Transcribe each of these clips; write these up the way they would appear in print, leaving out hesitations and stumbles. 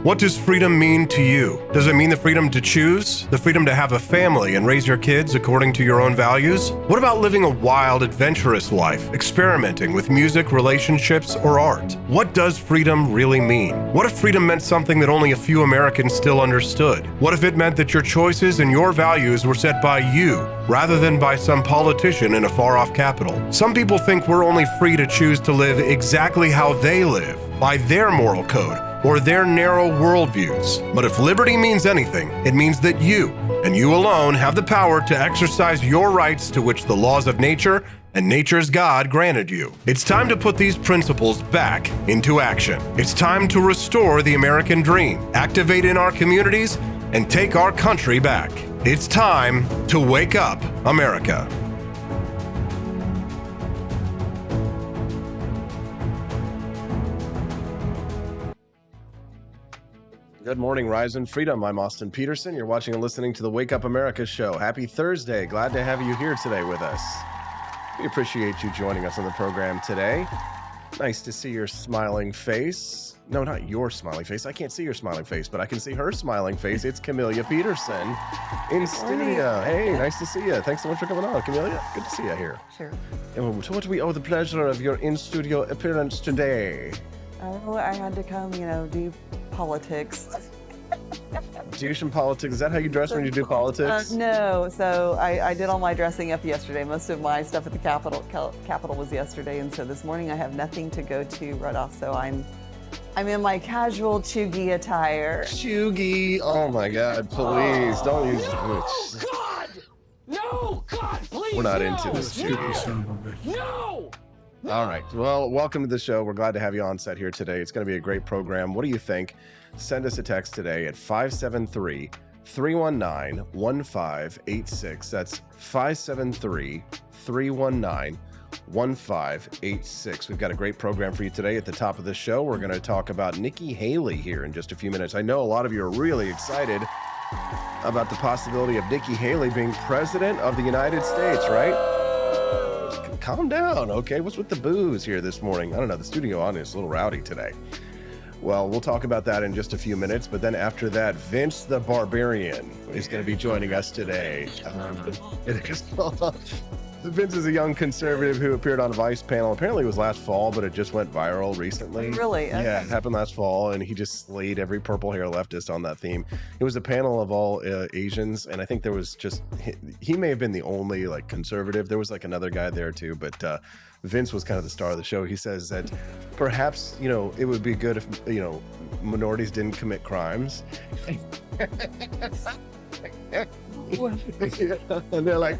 What does freedom mean to you? Does it mean the freedom to choose? The freedom to have a family and raise your kids according to your own values? What about living a wild, adventurous life, experimenting with music, relationships, or art? What does freedom really mean? What if freedom meant something that only a few Americans still understood? What if it meant that your choices and your values were set by you, rather than by some politician in a far-off capital? Some people think we're only free to choose to live exactly how they live, by their moral code, or their narrow worldviews. But if liberty means anything, it means that you, and you alone, have the power to exercise your rights to which the laws of nature and nature's God granted you. It's time to put these principles back into action. It's time to restore the American dream, activate in our communities, and take our country back. It's time to wake up, America. Good morning, Rise and Freedom. I'm Austin Peterson. You're watching and listening to the Wake Up America show. Happy Thursday. Glad to have you here today with us. We appreciate you joining us on the program today. Nice to see your smiling face. No, not your smiling face. I can't see your smiling face, but I can see her smiling face. It's Camelia Peterson in studio. Hey, nice to see you. Thanks so much for coming on, Camelia. Good to see you here. Sure. And to what do we owe the pleasure of your in-studio appearance today? Oh, I had to come, do politics. Do some politics. Is that how you dress when you do politics? No, so I did all my dressing up yesterday. Most of my stuff at the Capitol was yesterday, and so this morning I have nothing to go to right off. So I'm in my casual chuggy attire. Chuggy. Oh my God! Please don't use. No, God! No, God! Please. We're not no. into this chuggy. No! All right. Well, welcome to the show. We're glad to have you on set here today. It's going to be a great program. What do you think? Send us a text today at 573-319-1586. That's 573-319-1586. We've got a great program for you today. At the top of the show, we're going to talk about Nikki Haley here in just a few minutes. I know a lot of you are really excited about the possibility of Nikki Haley being president of the United States, right? Calm down, okay? What's with the booze here this morning? I don't know. The studio audience is a little rowdy today. Well, we'll talk about that in just a few minutes. But then after that, Vince the Barbarian is going to be joining us today. Vince is a young conservative who appeared on a Vice panel. Apparently it was last fall, but it just went viral recently. Really? Okay. Yeah, it happened last fall, and he just slayed every purple hair leftist on that theme. It was a panel of all Asians, and I think there was just, he may have been the only conservative. There was another guy there too, but Vince was kind of the star of the show. He says that perhaps, it would be good if, minorities didn't commit crimes. And they're like,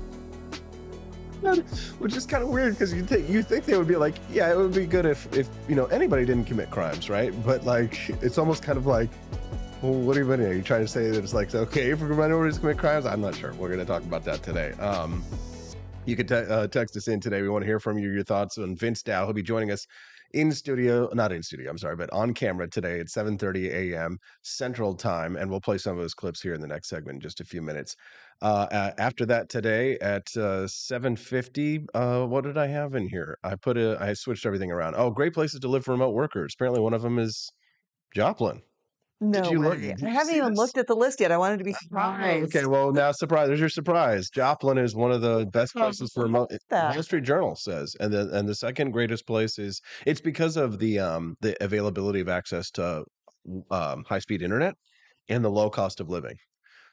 which is kind of weird because you think they would be like, yeah, it would be good if anybody didn't commit crimes, right? But it's almost kind of like, well, what are you trying to say that it's okay for minorities to commit crimes? I'm not sure. We're going to talk about that today. You can text us in today. We want to hear from you, your thoughts on Vince Dao. He'll be joining us not in studio, I'm sorry, but on camera today at 7:30 a.m. Central Time, and we'll play some of those clips here in the next segment in just a few minutes. After that today at 7:50, what did I have in here? I switched everything around. Oh, great places to live for remote workers. Apparently one of them is Joplin. No Did you look? way. Did I you haven't see even this? looked at the list yet. I wanted to be surprised. Okay, well now surprise. There's your surprise. Joplin is one of the best places for remote. that? Wall Street Journal says, and the second greatest place is it's because of the availability of access to high speed internet and the low cost of living.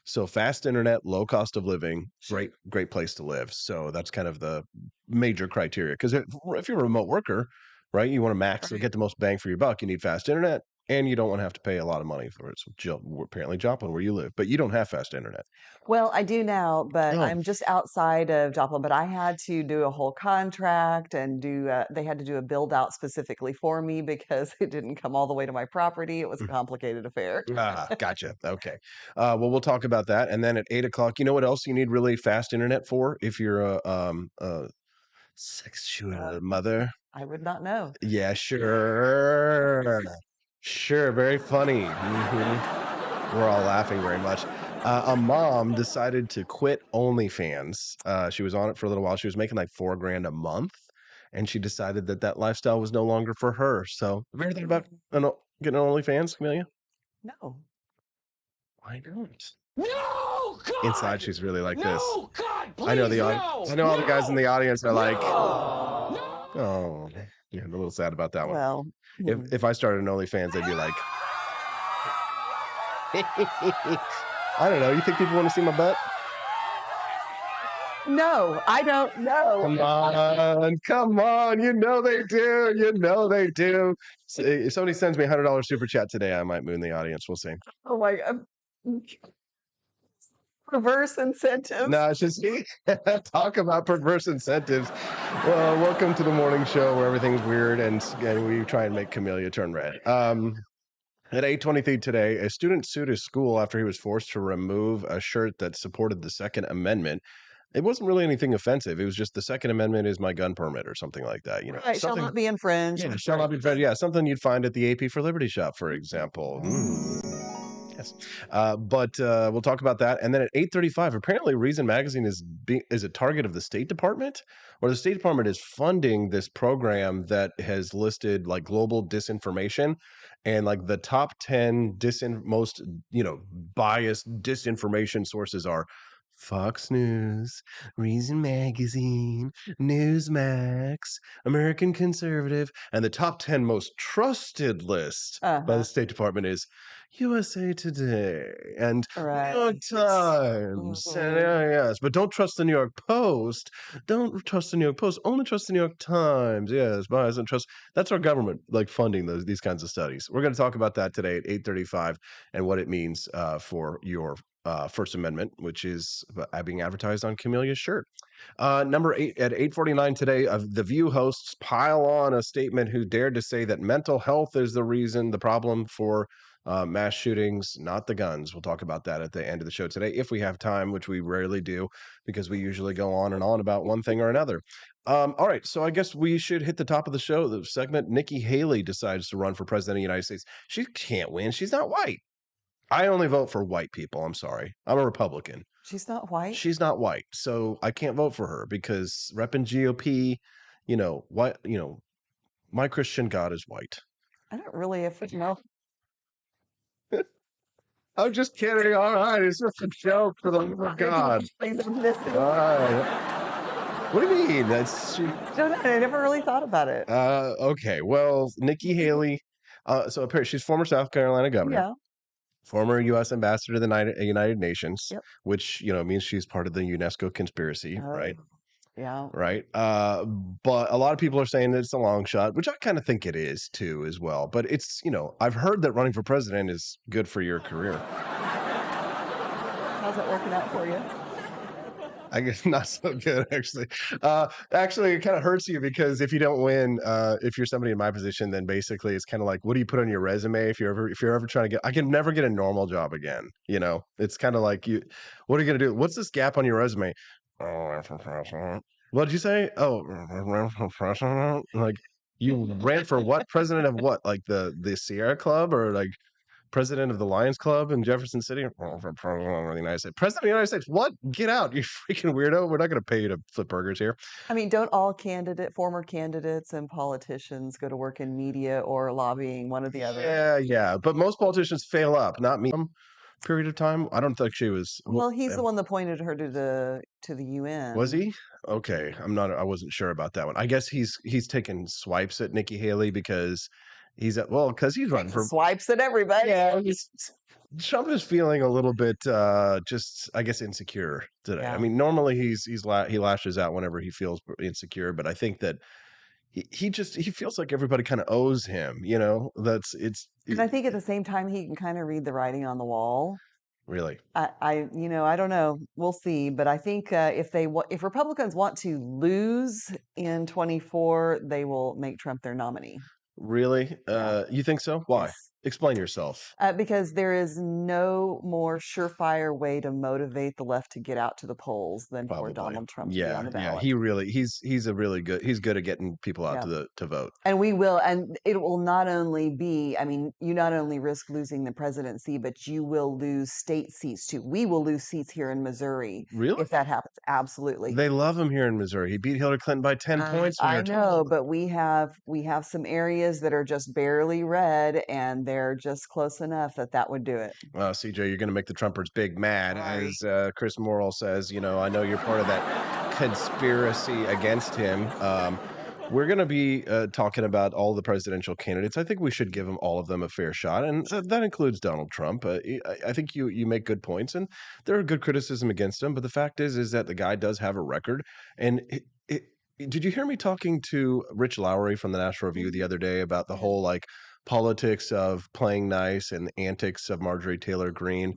So fast internet, low cost of living, great place to live. So that's kind of the major criteria. Because if you're a remote worker, right, you want to get the most bang for your buck. You need fast internet. And you don't want to have to pay a lot of money for it. So apparently Joplin, where you live, but you don't have fast internet. Well, I do now, but Oh. I'm just outside of Joplin. But I had to do a whole contract and they had to do a build out specifically for me because it didn't come all the way to my property. It was a complicated affair. Gotcha. Okay. Well, we'll talk about that. And then at 8:00, you know what else you need really fast internet for if you're a sexual mother? I would not know. Yeah, sure. Sure, very funny. We're all laughing very much. A mom decided to quit OnlyFans. She was on it for a little while. She was making $4,000 a month, and she decided that lifestyle was no longer for her. So, have you ever thought about getting on OnlyFans, Camelia? No. Why not? No, God! Inside, she's really like this. No, God, please, I know the no! I know all the guys in the audience are like, No! oh, yeah, I'm a little sad about that one. Well, If I started an OnlyFans, they'd be like, I don't know. You think people want to see my butt? no, I don't know. Come on. You know they do. You know they do. So if somebody sends me $100 super chat today, I might moon the audience. We'll see. Oh my God. Reverse incentives. No, it's just talk about perverse incentives. Well, welcome to the morning show where everything's weird and we try and make Camellia turn red. At 8:23 today, a student sued his school after he was forced to remove a shirt that supported the Second Amendment. It wasn't really anything offensive. It was just the Second Amendment is my gun permit or something like that. You know, Right, shall not be infringed. Yeah, shall not be infringed. Yeah, something you'd find at the AP for Liberty shop, for example. Yes, but we'll talk about that. And then at 8:35, apparently, Reason Magazine is a target of the State Department, or the State Department is funding this program that has listed like global disinformation, and like the top 10 most biased disinformation sources are Fox News, Reason Magazine, Newsmax, American Conservative, and the top 10 most trusted list by the State Department is USA Today and New York Times. And, yes, but don't trust the New York Post. Don't trust the New York Post. Only trust the New York Times. Yes, bias and trust. That's our government, like funding these kinds of studies. We're going to talk about that today at 8:35 and what it means for your First Amendment, which is being advertised on Camellia's shirt. Number 8 at 8:49 today, the View hosts pile on a statement who dared to say that mental health is the problem for mass shootings, not the guns. We'll talk about that at the end of the show today, if we have time, which we rarely do, because we usually go on and on about one thing or another. All right, so I guess we should hit the top of the show. The segment, Nikki Haley decides to run for president of the United States. She can't win. She's not white. I only vote for white people. I'm sorry. I'm a Republican. She's not white? She's not white. So I can't vote for her because repping GOP, my Christian God is white. I don't really know. I'm just kidding. All right. It's just a joke for the love of God. All right. What do you mean? I never really thought about it. Okay. Well, Nikki Haley. So apparently she's former South Carolina governor. Yeah. Former U.S. ambassador to the United Nations, Yep. which means she's part of the UNESCO conspiracy, right? Yeah. Right. But a lot of people are saying that it's a long shot, which I kind of think it is too, as well. But it's I've heard that running for president is good for your career. How's that working out for you? I guess not so good, actually. Actually, it kind of hurts you because if you don't win, if you're somebody in my position, then basically it's kind of like, what do you put on your resume if you're ever trying to get? I can never get a normal job again. It's kind of like what are you gonna do? What's this gap on your resume? What did you say? Oh, like you ran for what? President of what? Like the Sierra Club or like president of the Lions Club in Jefferson City? President of the United States. President of the United States. What? Get out, you freaking weirdo. We're not going to pay you to flip burgers here. I mean, don't all former candidates and politicians go to work in media or lobbying, one or the other? Yeah. But most politicians fail up, not me. Period of time. I don't think she was. Well, he's the one that pointed her to the UN. Was he? Okay. I wasn't sure about that one. I guess he's taken swipes at Nikki Haley because he's running for swipes at everybody. Yeah. Trump is feeling a little bit just, I guess, insecure today. Yeah. I mean, normally he lashes out whenever he feels insecure, but I think that he feels like everybody kind of owes him, Because I think at the same time he can kind of read the writing on the wall. Really? I don't know. We'll see. But I think if Republicans want to lose in 24, they will make Trump their nominee. Really? Yeah. You think so? Why? Yes. Explain yourself. Because there is no more surefire way to motivate the left to get out to the polls than for Donald Trump to be on the ballot. Yeah. He's good at getting people out to vote. And it will not only be, I mean, you not only risk losing the presidency, but you will lose state seats too. We will lose seats here in Missouri. Really? If that happens. Absolutely. They love him here in Missouri. He beat Hillary Clinton by 10 points. I know, but we have some areas that are just barely red, and they're just close enough that would do it. CJ, you're going to make the Trumpers big mad. Sorry. As Chris Morrill says, I know you're part of that conspiracy against him. We're going to be talking about all the presidential candidates. I think we should give them all of them a fair shot, and that includes Donald Trump. I think you make good points, and there are good criticism against him. But the fact is that the guy does have a record. And did you hear me talking to Rich Lowry from the National Review the other day about the whole politics of playing nice and antics of Marjorie Taylor Greene?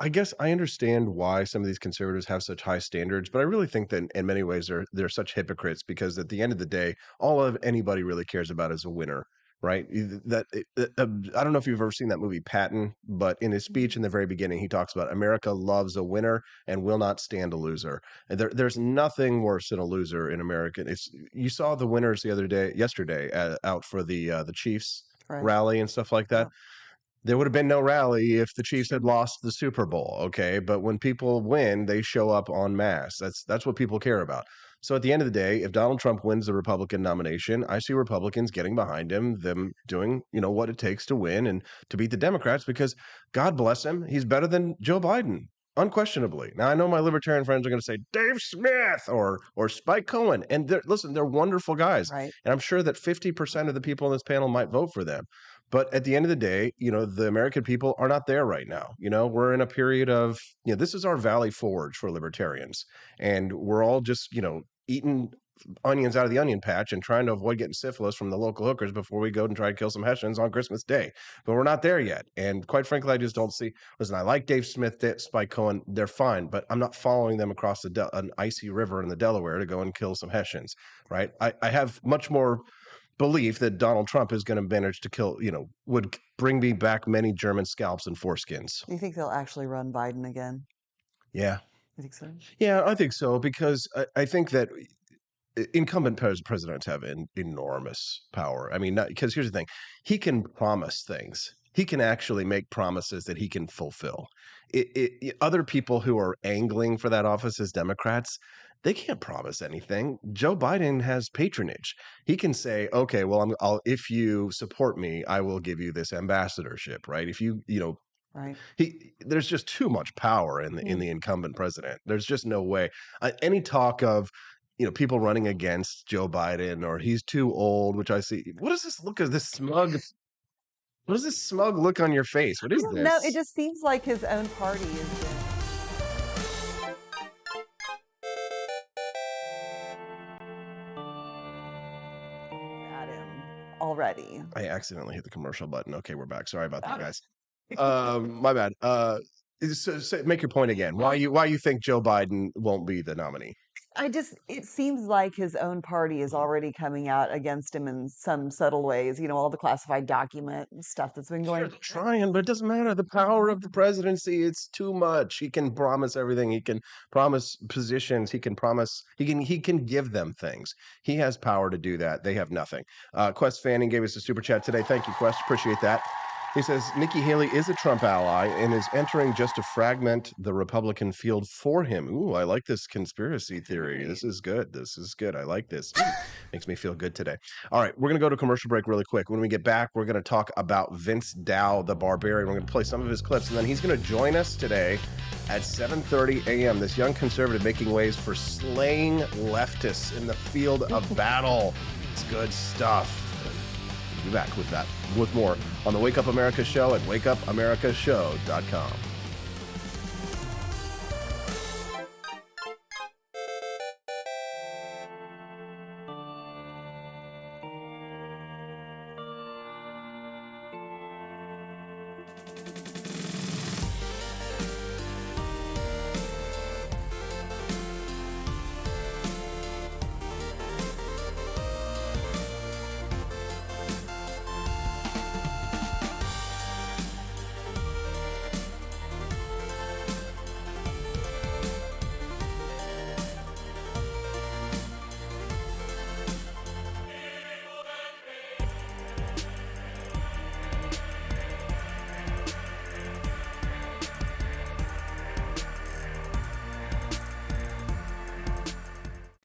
I guess I understand why some of these conservatives have such high standards, but I really think that in many ways they're such hypocrites, because at the end of the day, all of anybody really cares about is a winner, right? I don't know if you've ever seen that movie Patton, but in his speech in the very beginning, he talks about America loves a winner and will not stand a loser. And there's nothing worse than a loser in America. You saw the winners yesterday out for the Chiefs rally and stuff like that. There would have been no rally if the Chiefs had lost the Super Bowl, okay? But when people win, they show up en masse. That's what people care about. So at the end of the day, if Donald Trump wins the Republican nomination, I see Republicans getting behind him, them doing, what it takes to win and to beat the Democrats, because God bless him, he's better than Joe Biden, unquestionably. Now, I know my libertarian friends are going to say Dave Smith or Spike Cohen, and they're wonderful guys. Right. And I'm sure that 50% of the people on this panel might vote for them. But at the end of the day, the American people are not there right now. We're in a period of, this is our Valley Forge for libertarians. And we're all just, eating onions out of the onion patch and trying to avoid getting syphilis from the local hookers before we go and try to kill some Hessians on Christmas Day. But we're not there yet. And quite frankly, I just don't see. Listen, I like Dave Smith, Spike Cohen. They're fine, but I'm not following them across an icy river in the Delaware to go and kill some Hessians, right? I have much more belief that Donald Trump is going to manage to kill, would bring me back many German scalps and foreskins. Do you think they'll actually run Biden again? Yeah. You think so? Yeah, I think so, because I think that incumbent presidents have enormous power. I mean, because here's the thing. He can promise things. He can actually make promises that he can fulfill. Other people who are angling for that office as Democrats, they can't promise anything. Joe Biden has patronage. He can say, okay, well, if you support me, I will give you this ambassadorship, right? If right. There's just too much power in the incumbent president. There's just no way. Any talk of, people running against Joe Biden or he's too old, which I see. What is this look of this smug? What is this smug look on your face? What is this? No, it just seems like his own party is at him already. I accidentally hit the commercial button. Okay, we're back. Sorry about that, guys. My bad. So make your point again. Why you think Joe Biden won't be the nominee? It seems like his own party is already coming out against him in some subtle ways. All the classified document and stuff that's been going. Sure, trying, but it doesn't matter. The power of the presidency, it's too much. He can promise everything. He can promise positions. He can give them things. He has power to do that. They have nothing. Quest Fanning gave us a super chat today. Thank you, Quest. Appreciate that. He says Nikki Haley is a Trump ally and is entering just to fragment the Republican field for him. Ooh, I like this conspiracy theory. This is good. I like this. Makes me feel good today. All right, we're going to go to commercial break really quick. When we get back, we're going to talk about Vince Dao, the Barbarian. We're going to play some of his clips, and then he's going to join us today at 7:30 a.m. This young conservative making waves for slaying leftists in the field of battle. It's good stuff. We'll be back with more on the Wake Up America show at wakeupamericashow.com.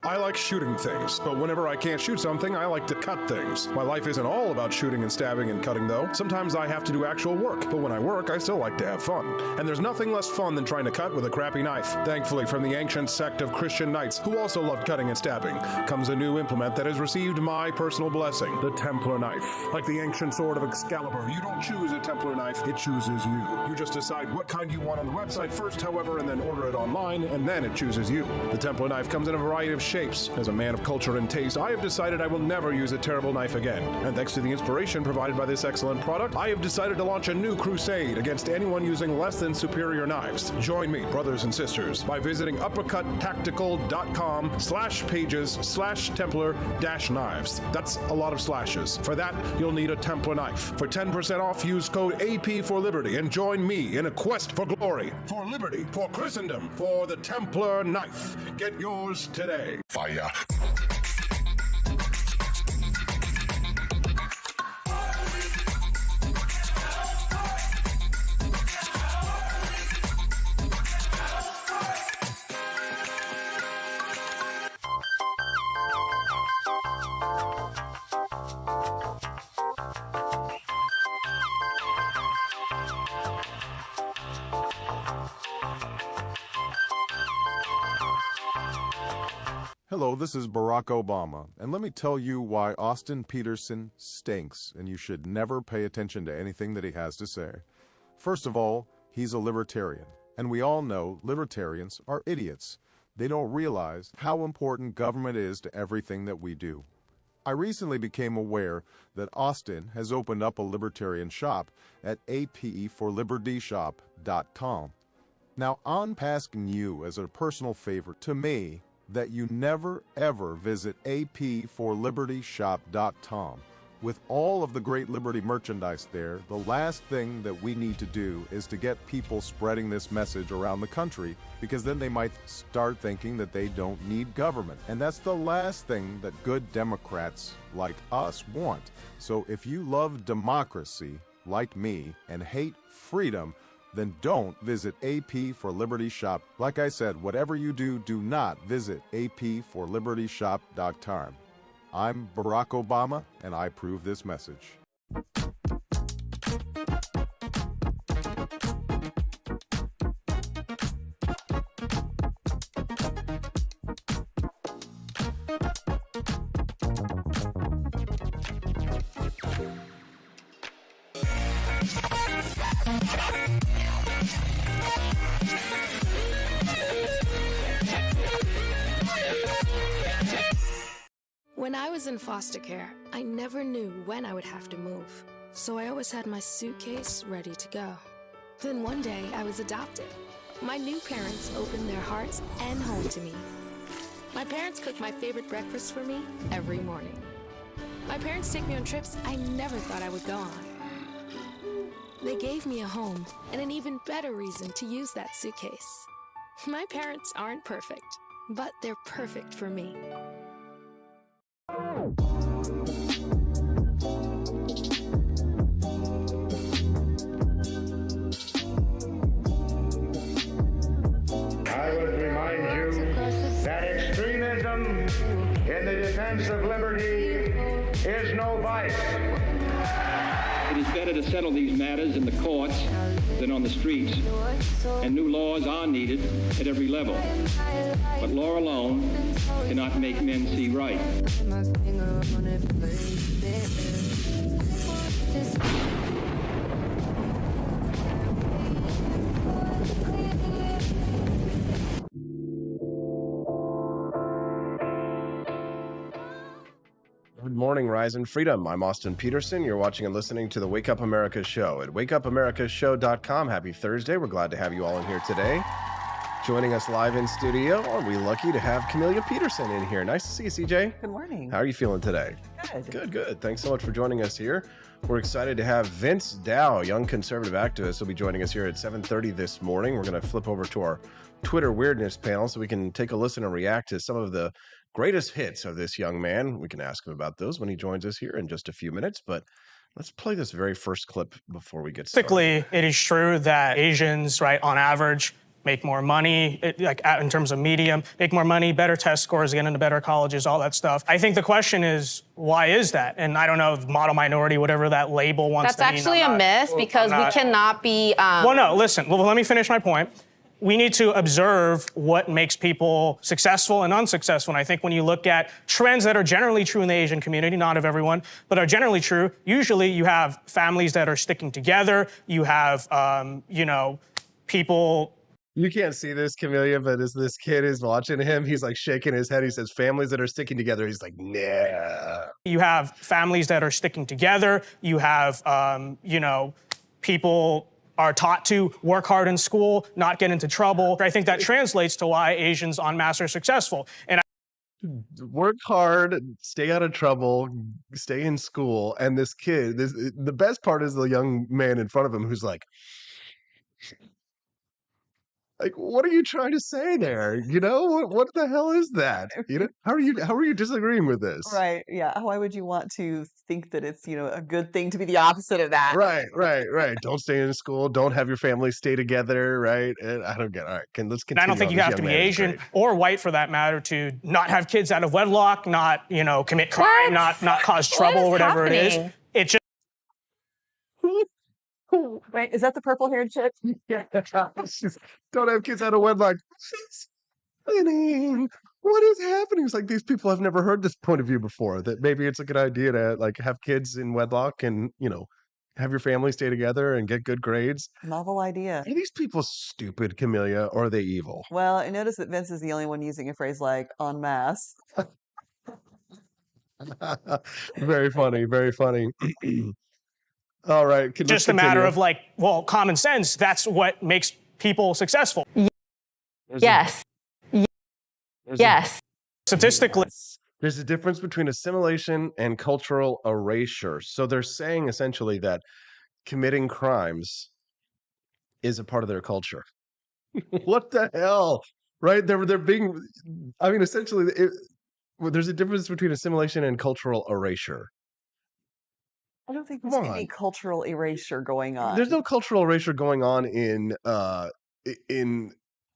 I like shooting things, but whenever I can't shoot something, I like to cut things. My life isn't all about shooting and stabbing and cutting, though. Sometimes I have to do actual work, but when I work, I still like to have fun. And there's nothing less fun than trying to cut with a crappy knife. Thankfully, from the ancient sect of Christian knights, who also loved cutting and stabbing, comes a new implement that has received my personal blessing, the Templar knife. Like the ancient sword of Excalibur, you don't choose a Templar knife, it chooses you. You just decide what kind you want on the website first, however, and then order it online, and then it chooses you. The Templar knife comes in a variety of shapes. As a man of culture and taste, I have decided I will never use a terrible knife again. And thanks to the inspiration provided by this excellent product, I have decided to launch a new crusade against anyone using less than superior knives. Join me, brothers and sisters, by visiting uppercuttactical.com/pages/Templar-knives. That's a lot of slashes. For that, you'll need a Templar knife. For 10% off, use code AP for Liberty and join me in a quest for glory, for liberty, for Christendom, for the Templar knife. Get yours today. Fire. Hello, this is Barack Obama, and let me tell you why Austin Peterson stinks, and you should never pay attention to anything that he has to say. First of all, he's a libertarian, and we all know libertarians are idiots. They don't realize how important government is to everything that we do. I recently became aware that Austin has opened up a libertarian shop at apforlibertyshop.com. Now, I'm asking you as a personal favor to me that you never ever visit apforlibertyshop.com. With all of the great Liberty merchandise there, the last thing that we need to do is to get people spreading this message around the country, because then they might start thinking that they don't need government. And that's the last thing that good Democrats like us want. So if you love democracy, like me, and hate freedom, then don't visit AP for Liberty Shop. Like I said, whatever you do, do not visit apforlibertyshop.com. I'm Barack Obama, and I approve this message. When I was in foster care, I never knew when I would have to move, so I always had my suitcase ready to go. Then one day, I was adopted. My new parents opened their hearts and home to me. My parents cook my favorite breakfast for me every morning. My parents take me on trips I never thought I would go on. They gave me a home and an even better reason to use that suitcase. My parents aren't perfect, but they're perfect for me. I would remind you that extremism in the defense of liberty is no vice. It is better to settle these matters in the courts than on the streets, and new laws are needed at every level. But law alone cannot make men see right. Good morning, Rise and Freedom. I'm Austin Peterson. You're watching and listening to the Wake Up America show at wakeupAmericaShow.com. Happy Thursday. We're glad to have you all in here today. Joining us live in studio, are we lucky to have Camelia Peterson in here. Nice to see you, CJ. Good morning. How are you feeling today? Good. Good. Thanks so much for joining us here. We're excited to have Vince Dao, young conservative activist, will be joining us here at 7:30 this morning. We're going to flip over to our Twitter weirdness panel so we can take a listen and react to some of the greatest hits of this young man. We can ask him about those when he joins us here in just a few minutes, but let's play this very first clip before we get started. Typically, it is true that Asians, right, on average, make more money, in terms of medium, make more money, better test scores, get into better colleges, all that stuff. I think the question is, why is that? And I don't know, model minority, whatever that label wants to mean. That's actually a myth because we cannot be... Well, no, listen. Well, let me finish my point. We need to observe what makes people successful and unsuccessful. And I think when you look at trends that are generally true in the Asian community, not of everyone, but are generally true, usually you have families that are sticking together. You have, people... You can't see this, Camellia, but as this kid is watching him, he's like shaking his head. He says, families that are sticking together. He's like, nah. You have families that are sticking together. You have, people are taught to work hard in school, not get into trouble. I think that translates to why Asians en masse are successful. And work hard, stay out of trouble, stay in school. And this kid, the best part is the young man in front of him who's like, what are you trying to say there? What the hell is that? How are you disagreeing with this? Right. Yeah. Why would you want to think that it's, a good thing to be the opposite of that? Right. Don't stay in school. Don't have your family stay together. Right. And I don't get it. All right. Let's continue. I don't think you have to be Asian or white for that matter to not have kids out of wedlock, not, commit crime, not cause trouble or whatever happening? It is. It just... Wait, is that the purple-haired chick? Yeah. Don't have kids out of wedlock. What is happening? It's like these people have never heard this point of view before, that maybe it's a good idea to have kids in wedlock and, have your family stay together and get good grades. Novel idea. Are these people stupid, Camellia, or are they evil? Well, I noticed that Vince is the only one using a phrase like en masse. Very funny, very funny. All right. Just a matter of common sense. That's what makes people successful. Yes. Yes. Statistically. There's a difference between assimilation and cultural erasure. So they're saying essentially that committing crimes is a part of their culture. What the hell? Right? They're being, essentially, there's a difference between assimilation and cultural erasure. I don't think there's any cultural erasure going on. There's no cultural erasure going on in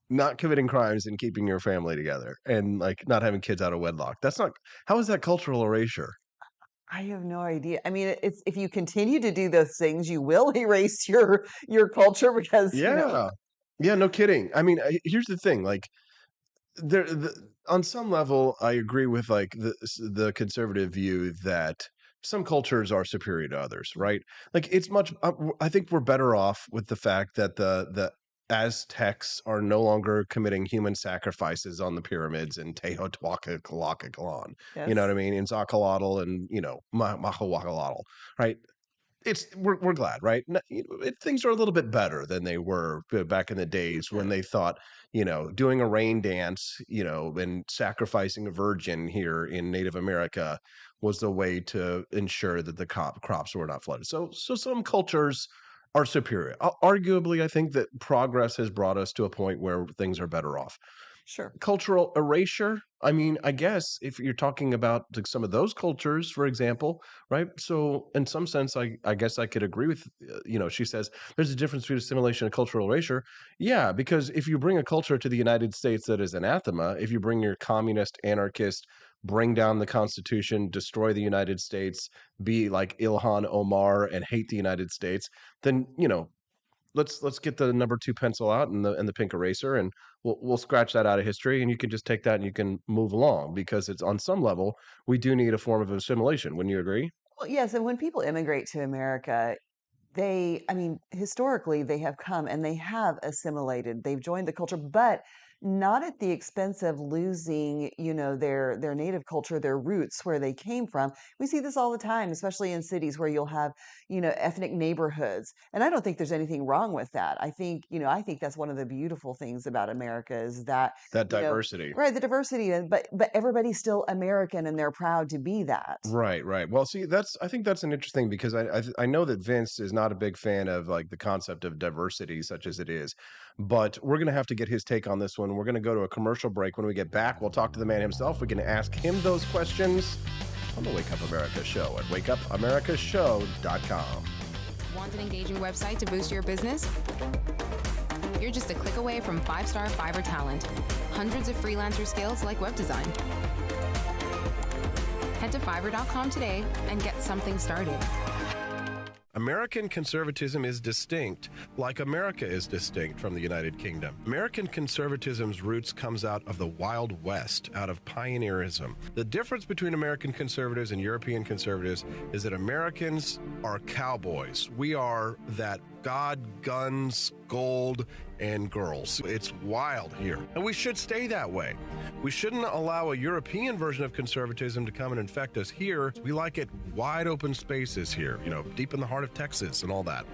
not committing crimes and keeping your family together and not having kids out of wedlock. How is that cultural erasure? I have no idea. It's if you continue to do those things, you will erase your culture because yeah, no kidding. Here's the thing, on some level, I agree with the conservative view that some cultures are superior to others, right? It's much. I think we're better off with the fact that the Aztecs are no longer committing human sacrifices on the pyramids in Teotihuacan. Yes. You know what I mean? In Zacalotl and Mahahuacalotl, right? We're glad, right? Things are a little bit better than they were back in the days when they thought, doing a rain dance, and sacrificing a virgin here in Native America was the way to ensure that the crops were not flooded. So some cultures are superior. Arguably, I think that progress has brought us to a point where things are better off. Sure. Cultural erasure. I guess if you're talking about some of those cultures, for example, right? So in some sense, I guess I could agree with, she says there's a difference between assimilation and cultural erasure. Yeah, because if you bring a culture to the United States that is anathema, if you bring your communist, anarchist, bring down the Constitution, destroy the United States, be like Ilhan Omar and hate the United States, then, let's get the number 2 pencil out and the pink eraser, and we'll scratch that out of history, and you can just take that and you can move along, because it's on some level we do need a form of assimilation. Wouldn't you agree? Well, yes, and when people immigrate to America, historically they have come and they have assimilated. They've joined the culture, but not at the expense of losing, their native culture, their roots, where they came from. We see this all the time, especially in cities where you'll have, ethnic neighborhoods. And I don't think there's anything wrong with that. I think that's one of the beautiful things about America is that diversity. Right, the diversity, but everybody's still American and they're proud to be that. Right. Well, see, I think that's an interesting, because I know that Vince is not a big fan of the concept of diversity such as it is, but we're going to have to get his take on this one. We're going to go to a commercial break. When we get back, we'll talk to the man himself. We can ask him those questions on the Wake Up America show at wakeupamericashow.com. Want an engaging website to boost your business? You're just a click away from 5-star Fiverr talent. Hundreds of freelancer skills like web design. Head to Fiverr.com today and get something started. American conservatism is distinct, like America is distinct from the United Kingdom. American conservatism's roots comes out of the Wild West, out of pioneerism. The difference between American conservatives and European conservatives is that Americans are cowboys. We are that God, guns, gold, and girls. It's wild here. And we should stay that way. We shouldn't allow a European version of conservatism to come and infect us here. We like it wide open spaces here, you know, deep in the heart of Texas and all that.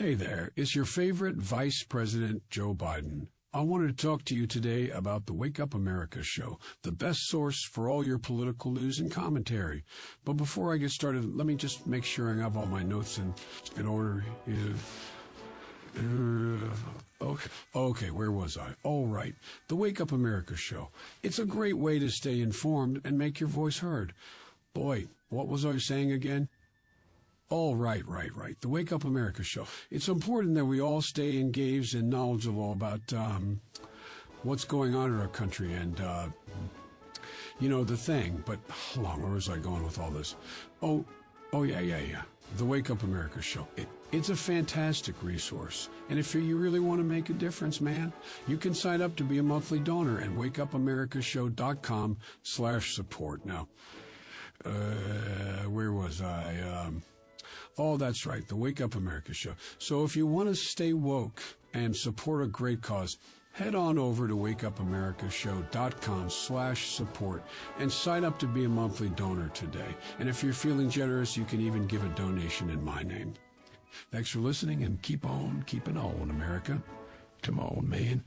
Hey there, it's your favorite Vice President Joe Biden. I wanted to talk to you today about the Wake Up America show, the best source for all your political news and commentary. But before I get started, let me just make sure I have all my notes in order. Okay, where was I? All right, the Wake Up America show. It's a great way to stay informed and make your voice heard. Boy, what was I saying again? Oh, right. The Wake Up America show. It's important that we all stay engaged and knowledgeable about what's going on in our country and, you know, the thing. But hold on, where was I going with all this? Oh, yeah. The Wake Up America show. It's a fantastic resource. And if you really want to make a difference, man, you can sign up to be a monthly donor at wakeupAmericaShow.com/support. Now, where was I? Oh, that's right, the Wake Up America show. So if you want to stay woke and support a great cause, head on over to wakeupAmericaShow.com/support and sign up to be a monthly donor today. And if you're feeling generous, you can even give a donation in my name. Thanks for listening, and keep on keeping on, America. Come on, man.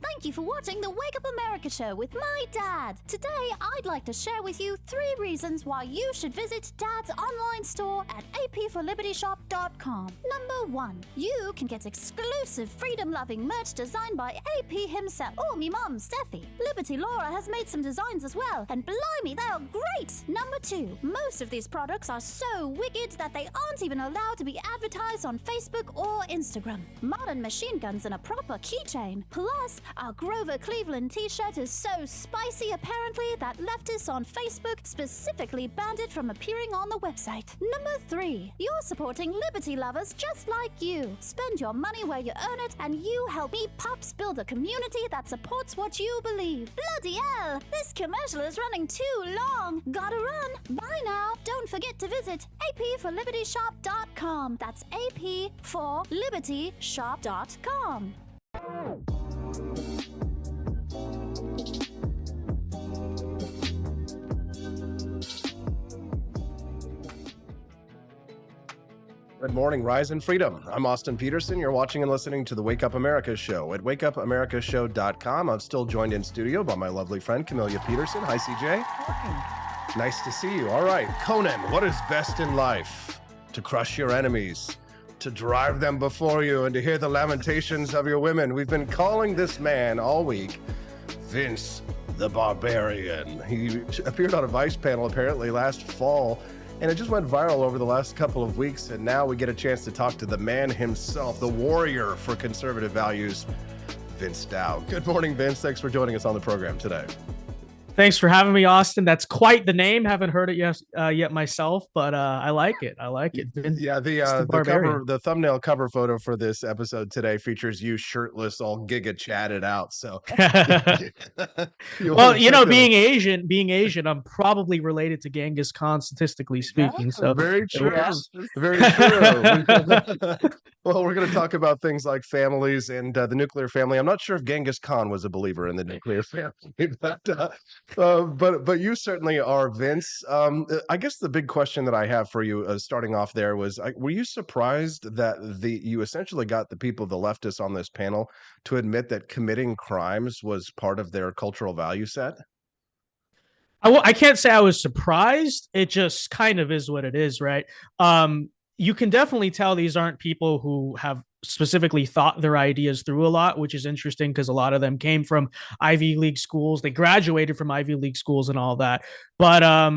Thank you for watching the Wake Up America show with my dad. Today, I'd like to share with you 3 reasons why you should visit Dad's online store at apforlibertyshop.com. Number 1, you can get exclusive freedom-loving merch designed by AP himself or me mom, Steffi. Liberty Laura has made some designs as well, and blimey, they are great. Number 2, most of these products are so wicked that they aren't even allowed to be advertised on Facebook or Instagram. Modern machine guns and a proper keychain. Plus, our Grover Cleveland t-shirt is so spicy apparently that leftists on Facebook specifically banned it from appearing on the website. Number 3, you're supporting liberty lovers just like you. Spend your money where you earn it, and you help me pups build a community that supports what you believe. Bloody hell, this commercial is running too long. Gotta run. Bye now. Don't forget to visit apforlibertyshop.com. That's apforlibertyshop.com. Good morning, Rise and Freedom. I'm Austin Peterson. You're watching and listening to the Wake Up America show at wakeupAmericaShow.com. I'm still joined in studio by my lovely friend, Camellia Peterson. Hi, CJ. Nice to see you. All right, Conan, what is best in life? To crush your enemies to drive them before you and to hear the lamentations of your women. We've been calling this man all week Vince the Barbarian. He appeared on a Vice panel apparently last fall, and it just went viral over the last couple of weeks, and now we get a chance to talk to the man himself, the warrior for conservative values, Vince Dao. Good morning, Vince. Thanks for joining us on the program today. Thanks for having me, Austin. That's quite the name. Haven't heard it yet myself, but I like it. I like it. Yeah, the thumbnail cover photo for this episode today features you shirtless, all giga chatted out. So, well, being Asian, I'm probably related to Genghis Khan, statistically speaking. So very true. Very true. Well, we're going to talk about things like families and the nuclear family. I'm not sure if Genghis Khan was a believer in the nuclear family, but you certainly are, Vince. I guess the big question that I have for you, starting off there, was: were you surprised that you essentially got the people, the leftists on this panel, to admit that committing crimes was part of their cultural value set? I can't say I was surprised. It just kind of is what it is, right? You can definitely tell these aren't people who have specifically thought their ideas through a lot, which is interesting because a lot of them came from Ivy League schools. They graduated from Ivy League schools and all that. But, I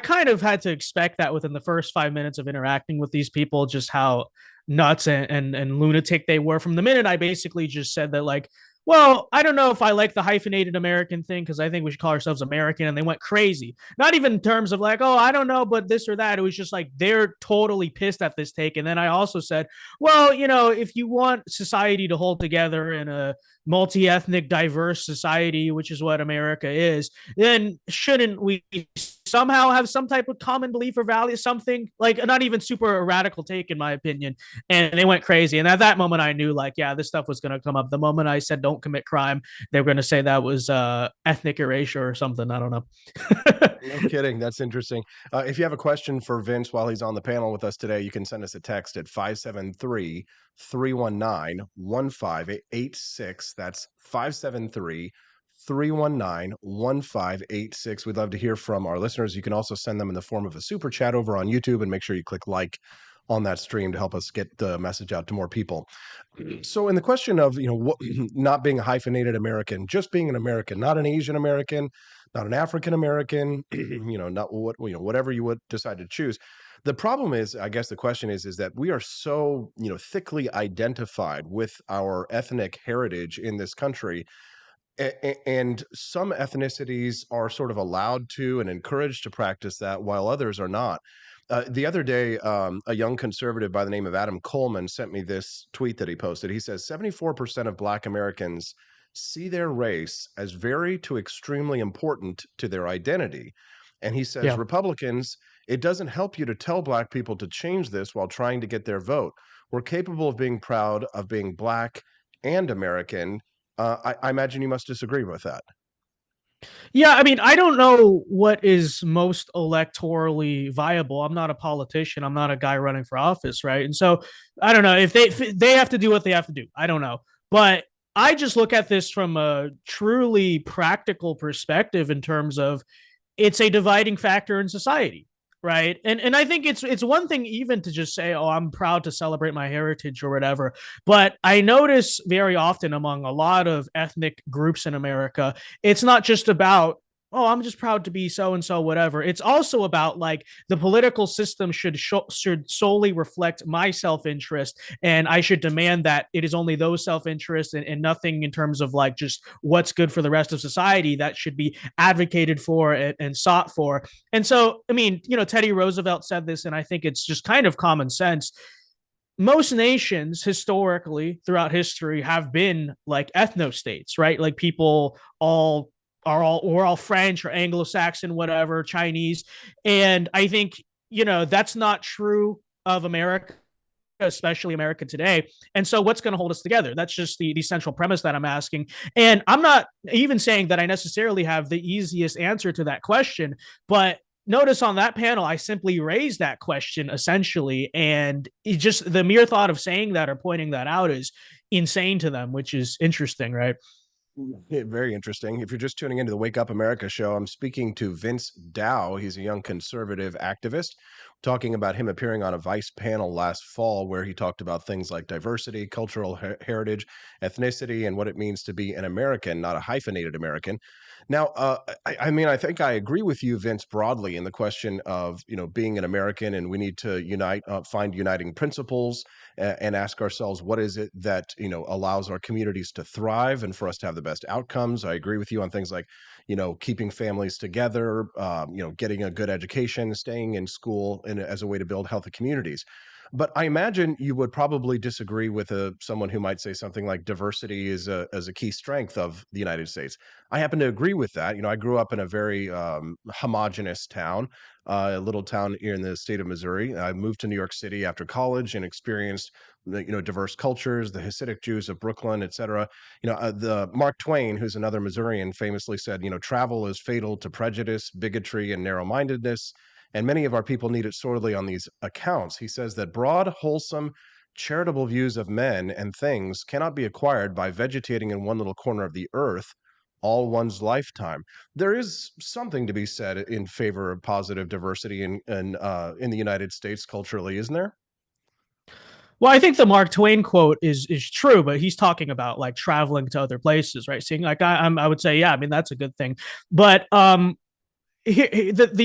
kind of had to expect that within the first 5 minutes of interacting with these people, just how nuts and lunatic they were. From the minute I basically just said that, like, well, I don't know if I like the hyphenated American thing because I think we should call ourselves American. And they went crazy. Not even in terms of like, oh, I don't know, but this or that. It was just like they're totally pissed at this take. And then I also said, well, if you want society to hold together in a multi-ethnic, diverse society, which is what America is, then shouldn't we somehow have some type of common belief or value, something like not even super radical take, in my opinion. And they went crazy. And at that moment, I knew, like, yeah, this stuff was going to come up. The moment I said don't commit crime, they were going to say that was ethnic erasure or something. I don't know. No kidding. That's interesting. If you have a question for Vince while he's on the panel with us today, you can send us a text at 573-319-1586. That's 573-319-1586. We'd love to hear from our listeners. You can also send them in the form of a super chat over on YouTube, and make sure you click like on that stream to help us get the message out to more people. So in the question of, not being a hyphenated American, just being an American, not an Asian American, not an African American, not whatever you would decide to choose. The problem is, I guess the question is that we are so, thickly identified with our ethnic heritage in this country. And some ethnicities are sort of allowed to and encouraged to practice that, while others are not. The other day, a young conservative by the name of Adam Coleman sent me this tweet that he posted. He says 74% of Black Americans see their race as very to extremely important to their identity. And he says, Republicans, it doesn't help you to tell Black people to change this while trying to get their vote. We're capable of being proud of being Black and American. I imagine you must disagree with that. Yeah, I mean, I don't know what is most electorally viable. I'm not a politician. I'm not a guy running for office, right? And so I don't know if they have to do what they have to do. I don't know. But I just look at this from a truly practical perspective in terms of it's a dividing factor in society, right? And I think it's one thing even to just say, oh, I'm proud to celebrate my heritage or whatever. But I notice very often among a lot of ethnic groups in America, it's not just about, oh, I'm just proud to be so-and-so, whatever. It's also about, like, the political system should solely reflect my self-interest, and I should demand that it is only those self-interests and nothing in terms of, like, just what's good for the rest of society that should be advocated for and sought for. And so, I mean, Teddy Roosevelt said this, and I think it's just kind of common sense. Most nations historically throughout history have been like ethno-states, right? Like people we're all French or Anglo-Saxon, whatever, Chinese. And I think, that's not true of America, especially America today. And so what's going to hold us together? That's just the central premise that I'm asking. And I'm not even saying that I necessarily have the easiest answer to that question, but notice on that panel, I simply raised that question essentially. And it just the mere thought of saying that or pointing that out is insane to them, which is interesting, right? Yeah, very interesting. If you're just tuning into the Wake Up America show, I'm speaking to Vince Dao. He's a young conservative activist, talking about him appearing on a Vice panel last fall where he talked about things like diversity, cultural heritage, ethnicity, and what it means to be an American, not a hyphenated American. Now, I mean, I think I agree with you, Vince, broadly in the question of, being an American, and we need to unite, find uniting principles, and ask ourselves, what is it that allows our communities to thrive and for us to have the best outcomes. I agree with you on things like keeping families together, getting a good education, staying in school, as a way to build healthy communities. But I imagine you would probably disagree with someone who might say something like diversity is as a key strength of the United States. I happen to agree with that. I grew up in a very homogenous town, a little town here in the state of Missouri. I moved to New York City after college and experienced diverse cultures, the Hasidic Jews of Brooklyn, et cetera. The Mark Twain, who's another Missourian, famously said, travel is fatal to prejudice, bigotry, and narrow-mindedness. And many of our people need it sorely on these accounts. He says that broad, wholesome, charitable views of men and things cannot be acquired by vegetating in one little corner of the earth all one's lifetime. There is something to be said in favor of positive diversity in the United States culturally, isn't there? Well, I think the Mark Twain quote is true, but he's talking about like traveling to other places, right? Seeing like I would say, yeah, I mean that's a good thing, but the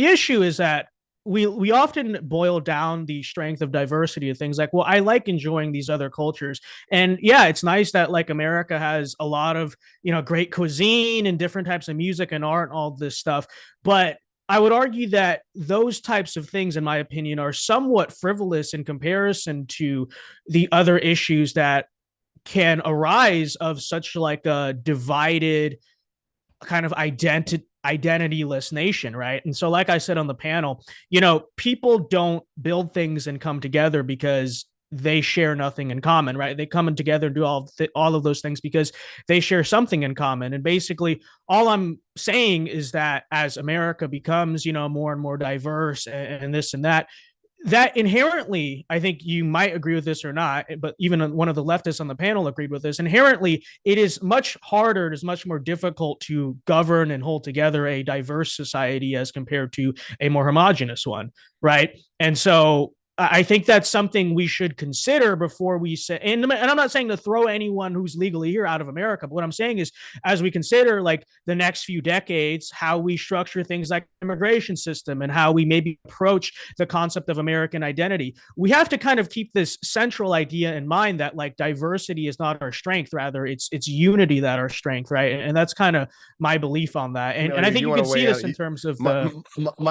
issue is that we often boil down the strength of diversity of things like, well, I like enjoying these other cultures, and yeah, it's nice that like America has a lot of great cuisine and different types of music and art and all this stuff, but I would argue that those types of things, in my opinion, are somewhat frivolous in comparison to the other issues that can arise of such like a divided kind of identityless nation, right? And so like I said on the panel, people don't build things and come together because they share nothing in common, right? They come in together and do all of those things because they share something in common. And basically all I'm saying is that as America becomes more and more diverse and this and that inherently, I think you might agree with this or not, but even one of the leftists on the panel agreed with this. Inherently, it is much harder, it is much more difficult to govern and hold together a diverse society as compared to a more homogenous one, right? And so I think that's something we should consider before we say, and I'm not saying to throw anyone who's legally here out of America, but what I'm saying is as we consider like the next few decades, how we structure things like immigration system and how we maybe approach the concept of American identity, we have to kind of keep this central idea in mind that like diversity is not our strength, rather it's unity that our strength, right? And that's kind of my belief on that. And I think you can see this in terms of the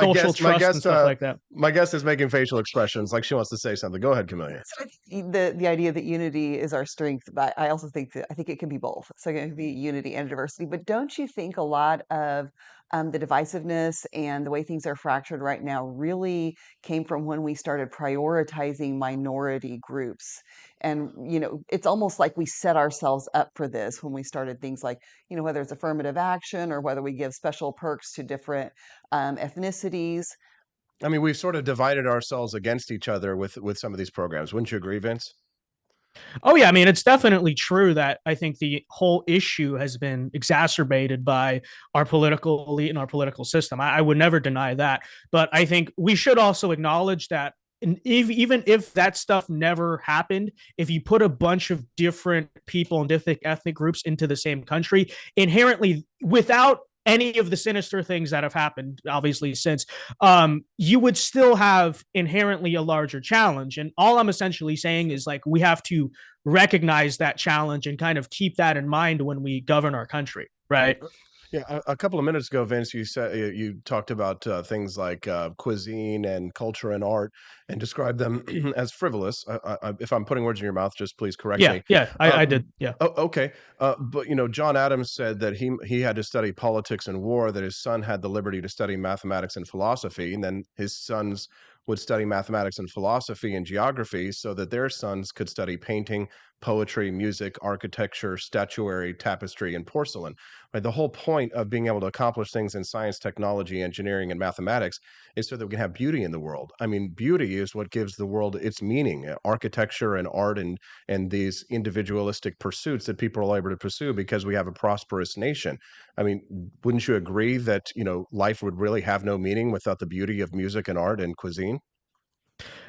social trust and stuff like that. My guest is making facial expressions like she wants to say something. Go ahead, Camelia. The idea that unity is our strength, but I also think I think it can be both. So it can be unity and diversity. But don't you think a lot of the divisiveness and the way things are fractured right now really came from when we started prioritizing minority groups? And it's almost like we set ourselves up for this when we started things like whether it's affirmative action or whether we give special perks to different ethnicities. I mean, we've sort of divided ourselves against each other with some of these programs. Wouldn't you agree, Vince? Oh yeah, I mean it's definitely true that I think the whole issue has been exacerbated by our political elite and our political system. I would never deny that, but I think we should also acknowledge that even if that stuff never happened, if you put a bunch of different people and different ethnic groups into the same country, inherently without any of the sinister things that have happened, obviously, since, you would still have inherently a larger challenge. And all I'm essentially saying is like, we have to recognize that challenge and kind of keep that in mind when we govern our country, right? Yeah, a couple of minutes ago, Vince, you said you talked about things like cuisine and culture and art, and described them as frivolous. If I'm putting words in your mouth, just please correct me. Yeah, I did. Yeah. Okay, but John Adams said that he had to study politics and war, that his son had the liberty to study mathematics and philosophy, and then his sons would study mathematics and philosophy and geography so that their sons could study painting, poetry, music, architecture, statuary, tapestry, and porcelain. Right? The whole point of being able to accomplish things in science, technology, engineering, and mathematics is so that we can have beauty in the world. I mean, beauty is what gives the world its meaning. Architecture and art and these individualistic pursuits that people are able to pursue because we have a prosperous nation. I mean, wouldn't you agree that, life would really have no meaning without the beauty of music and art and cuisine?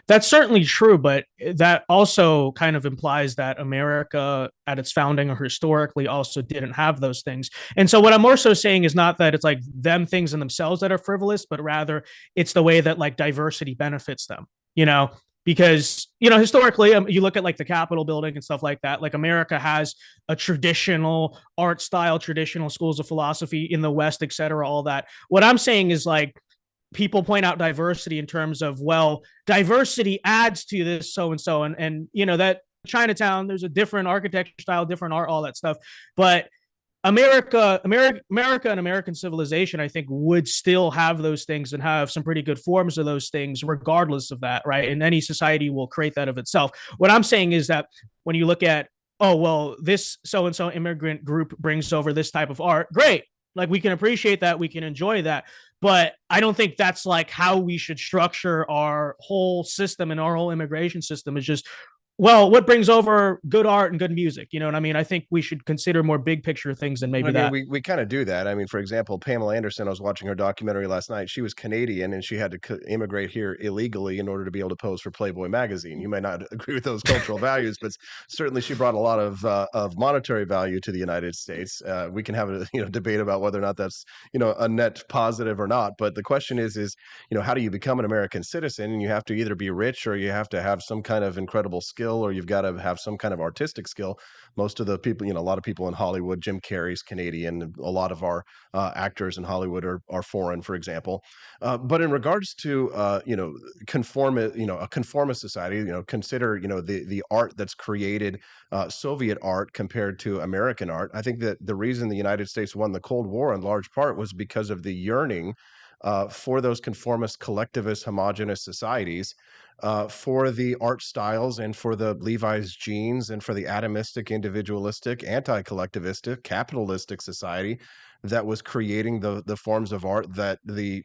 That's certainly true, but that also kind of implies that America at its founding or historically also didn't have those things. And so what I'm more so saying is not that it's like them things in themselves that are frivolous, but rather it's the way that like diversity benefits them, because historically you look at like the Capitol building and stuff like that. Like America has a traditional art style, traditional schools of philosophy in the West, et cetera, all that. What I'm saying is like people point out diversity in terms of, well, diversity adds to this so and so, and that Chinatown, there's a different architecture style, different art, all that stuff. But America and American civilization, I think, would still have those things and have some pretty good forms of those things, regardless of that, right? And any society will create that of itself. What I'm saying is that when you look at, oh, well, this so and so immigrant group brings over this type of art, great. Like we can appreciate that, we can enjoy that. But I don't think that's like how we should structure our whole system, and our whole immigration system is just, well, what brings over good art and good music? You know what I mean? I think we should consider more big picture things than maybe that. We kind of do that. I mean, for example, Pamela Anderson, I was watching her documentary last night. She was Canadian and she had to immigrate here illegally in order to be able to pose for Playboy magazine. You may not agree with those cultural values, but certainly she brought a lot of monetary value to the United States. We can have a debate about whether or not that's a net positive or not. But the question is how do you become an American citizen? And you have to either be rich or you have to have some kind of incredible skill, or you've got to have some kind of artistic skill. Most of the people, a lot of people in Hollywood, Jim Carrey's Canadian, a lot of our actors in Hollywood are foreign, for example. But in regards to a conformist society, consider the art that's created, Soviet art compared to American art. I think that the reason the United States won the Cold War in large part was because of the yearning for those conformist, collectivist, homogenous societies, for the art styles and for the Levi's jeans and for the atomistic, individualistic, anti-collectivistic, capitalistic society that was creating the forms of art that the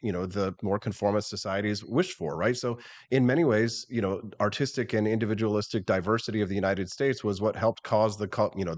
more conformist societies wished for, right? So in many ways, artistic and individualistic diversity of the United States was what helped cause the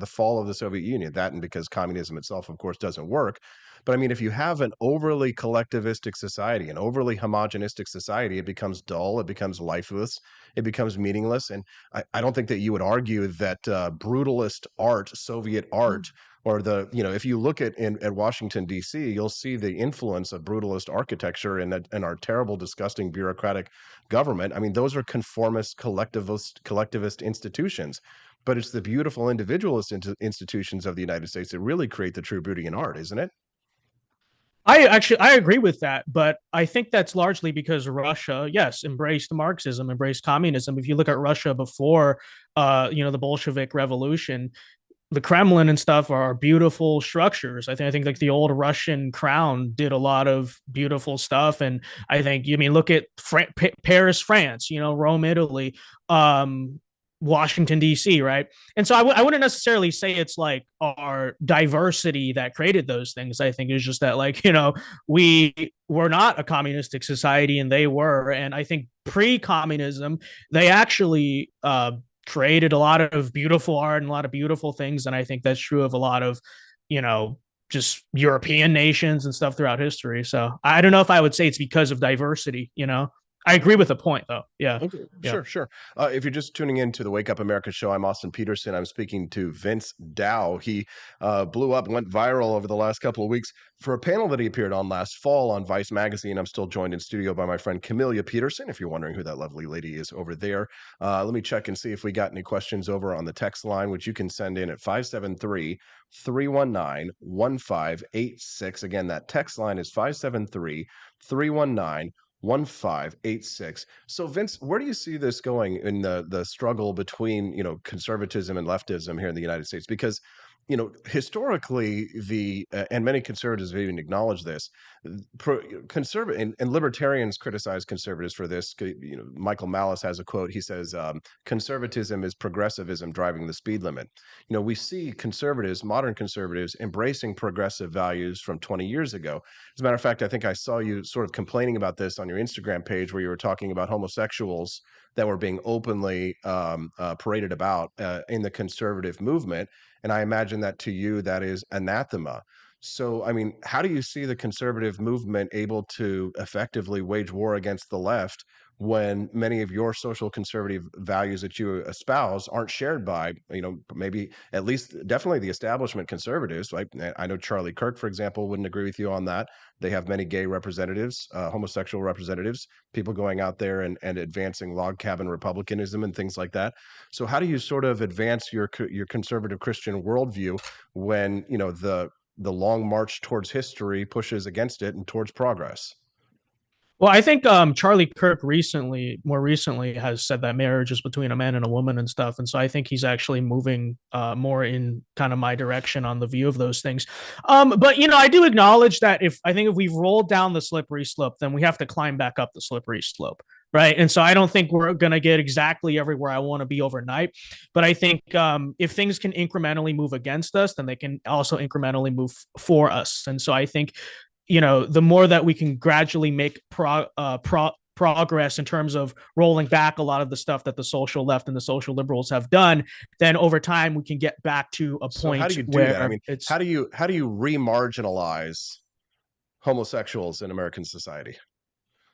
fall of the Soviet Union. That, and because communism itself, of course, doesn't work. But I mean, if you have an overly collectivistic society, an overly homogenistic society, it becomes dull, it becomes lifeless, it becomes meaningless. And I don't think that you would argue that brutalist art, Soviet art, or if you look at Washington, D.C., you'll see the influence of brutalist architecture and our terrible, disgusting bureaucratic government. I mean, those are conformist, collectivist institutions. But it's the beautiful individualist institutions of the United States that really create the true beauty in art, isn't it? I agree with that, but I think that's largely because Russia, yes, embraced Marxism, embraced communism. If you look at Russia before, the Bolshevik Revolution, the Kremlin and stuff are beautiful structures. I think like the old Russian crown did a lot of beautiful stuff, and I think look at Paris, France, Rome, Italy, Washington, D.C., right? And so I wouldn't necessarily say it's like our diversity that created those things. I think it's just that, like, we were not a communistic society and they were. And I think pre-communism, they actually created a lot of beautiful art and a lot of beautiful things. And I think that's true of a lot of, just European nations and stuff throughout history. So I don't know if I would say it's because of diversity, I agree with the point, though. Yeah. Okay. Yeah. Sure. If you're just tuning in to the Wake Up America show, I'm Austin Peterson. I'm speaking to Vince Dao. He blew up and went viral over the last couple of weeks for a panel that he appeared on last fall on Vice Magazine. I'm still joined in studio by my friend Camelia Peterson, if you're wondering who that lovely lady is over there. Let me check and see if we got any questions over on the text line, which you can send in at 573-319-1586. Again, that text line is 573-319-1586. 1586. So Vince, where do you see this going in the struggle between conservatism and leftism here in the United States? Because historically, and many conservatives have even acknowledged this. Conservative and libertarians criticize conservatives for this. Michael Malice has a quote. He says, "Conservatism is progressivism driving the speed limit." We see conservatives, modern conservatives, embracing progressive values from 20 years ago. As a matter of fact, I think I saw you sort of complaining about this on your Instagram page, where you were talking about homosexuals that were being openly paraded about in the conservative movement. And I imagine that to you, that is anathema. So, I mean, how do you see the conservative movement able to effectively wage war against the left when many of your social conservative values that you espouse aren't shared by, maybe at least definitely the establishment conservatives? Like, I know Charlie Kirk, for example, wouldn't agree with you on that. They have many gay representatives, homosexual representatives, people going out there and advancing log cabin republicanism and things like that. So how do you sort of advance your conservative Christian worldview when, the long march towards history pushes against it and towards progress? Well, I think Charlie Kirk more recently, has said that marriage is between a man and a woman and stuff, and so I think he's actually moving more in kind of my direction on the view of those things. But I do acknowledge that if we've rolled down the slippery slope, then we have to climb back up the slippery slope, right? And so I don't think we're going to get exactly everywhere I want to be overnight, but I think if things can incrementally move against us, then they can also incrementally move for us. And so I think the more that we can gradually make progress in terms of rolling back a lot of the stuff that the social left and the social liberals have done, then over time we can get back to a point. How do you do that? I mean, how do you re-marginalize homosexuals in American society?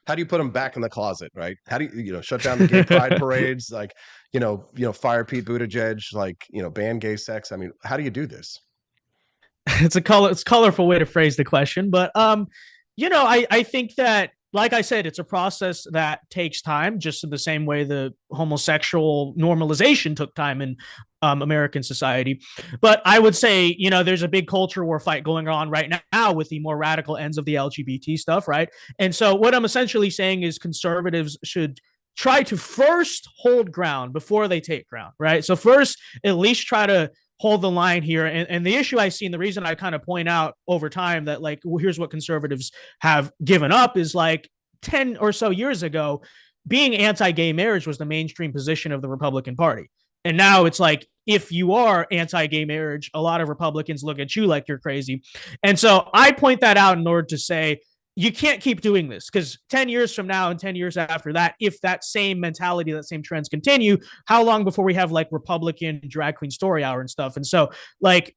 How do you put them back in the closet, right? How do you, shut down the gay pride parades, like, fire Pete Buttigieg, like, ban gay sex? I mean, how do you do this? It's a colorful way to phrase the question, but I think that, like I said, it's a process that takes time, just in the same way the homosexual normalization took time in American society. But I would say, there's a big culture war fight going on right now with the more radical ends of the LGBT stuff, right? And so what I'm essentially saying is conservatives should try to first hold ground before they take ground, right? So first, at least try to hold the line here. And the issue I see, and the reason I kind of point out over time that, like, well, here's what conservatives have given up is, like, 10 or so years ago, being anti-gay marriage was the mainstream position of the Republican Party. And now it's like, if you are anti-gay marriage, a lot of Republicans look at you like you're crazy. And so I point that out in order to say, you can't keep doing this, because 10 years from now and 10 years after that, if that same mentality, that same trends continue, how long before we have, like, Republican drag queen story hour and stuff? And so, like,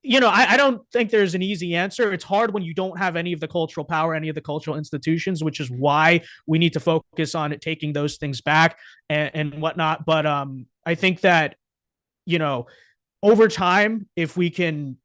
I don't think there's an easy answer. It's hard when you don't have any of the cultural power, any of the cultural institutions, which is why we need to focus on it, taking those things back and whatnot. But I think that, over time, if we can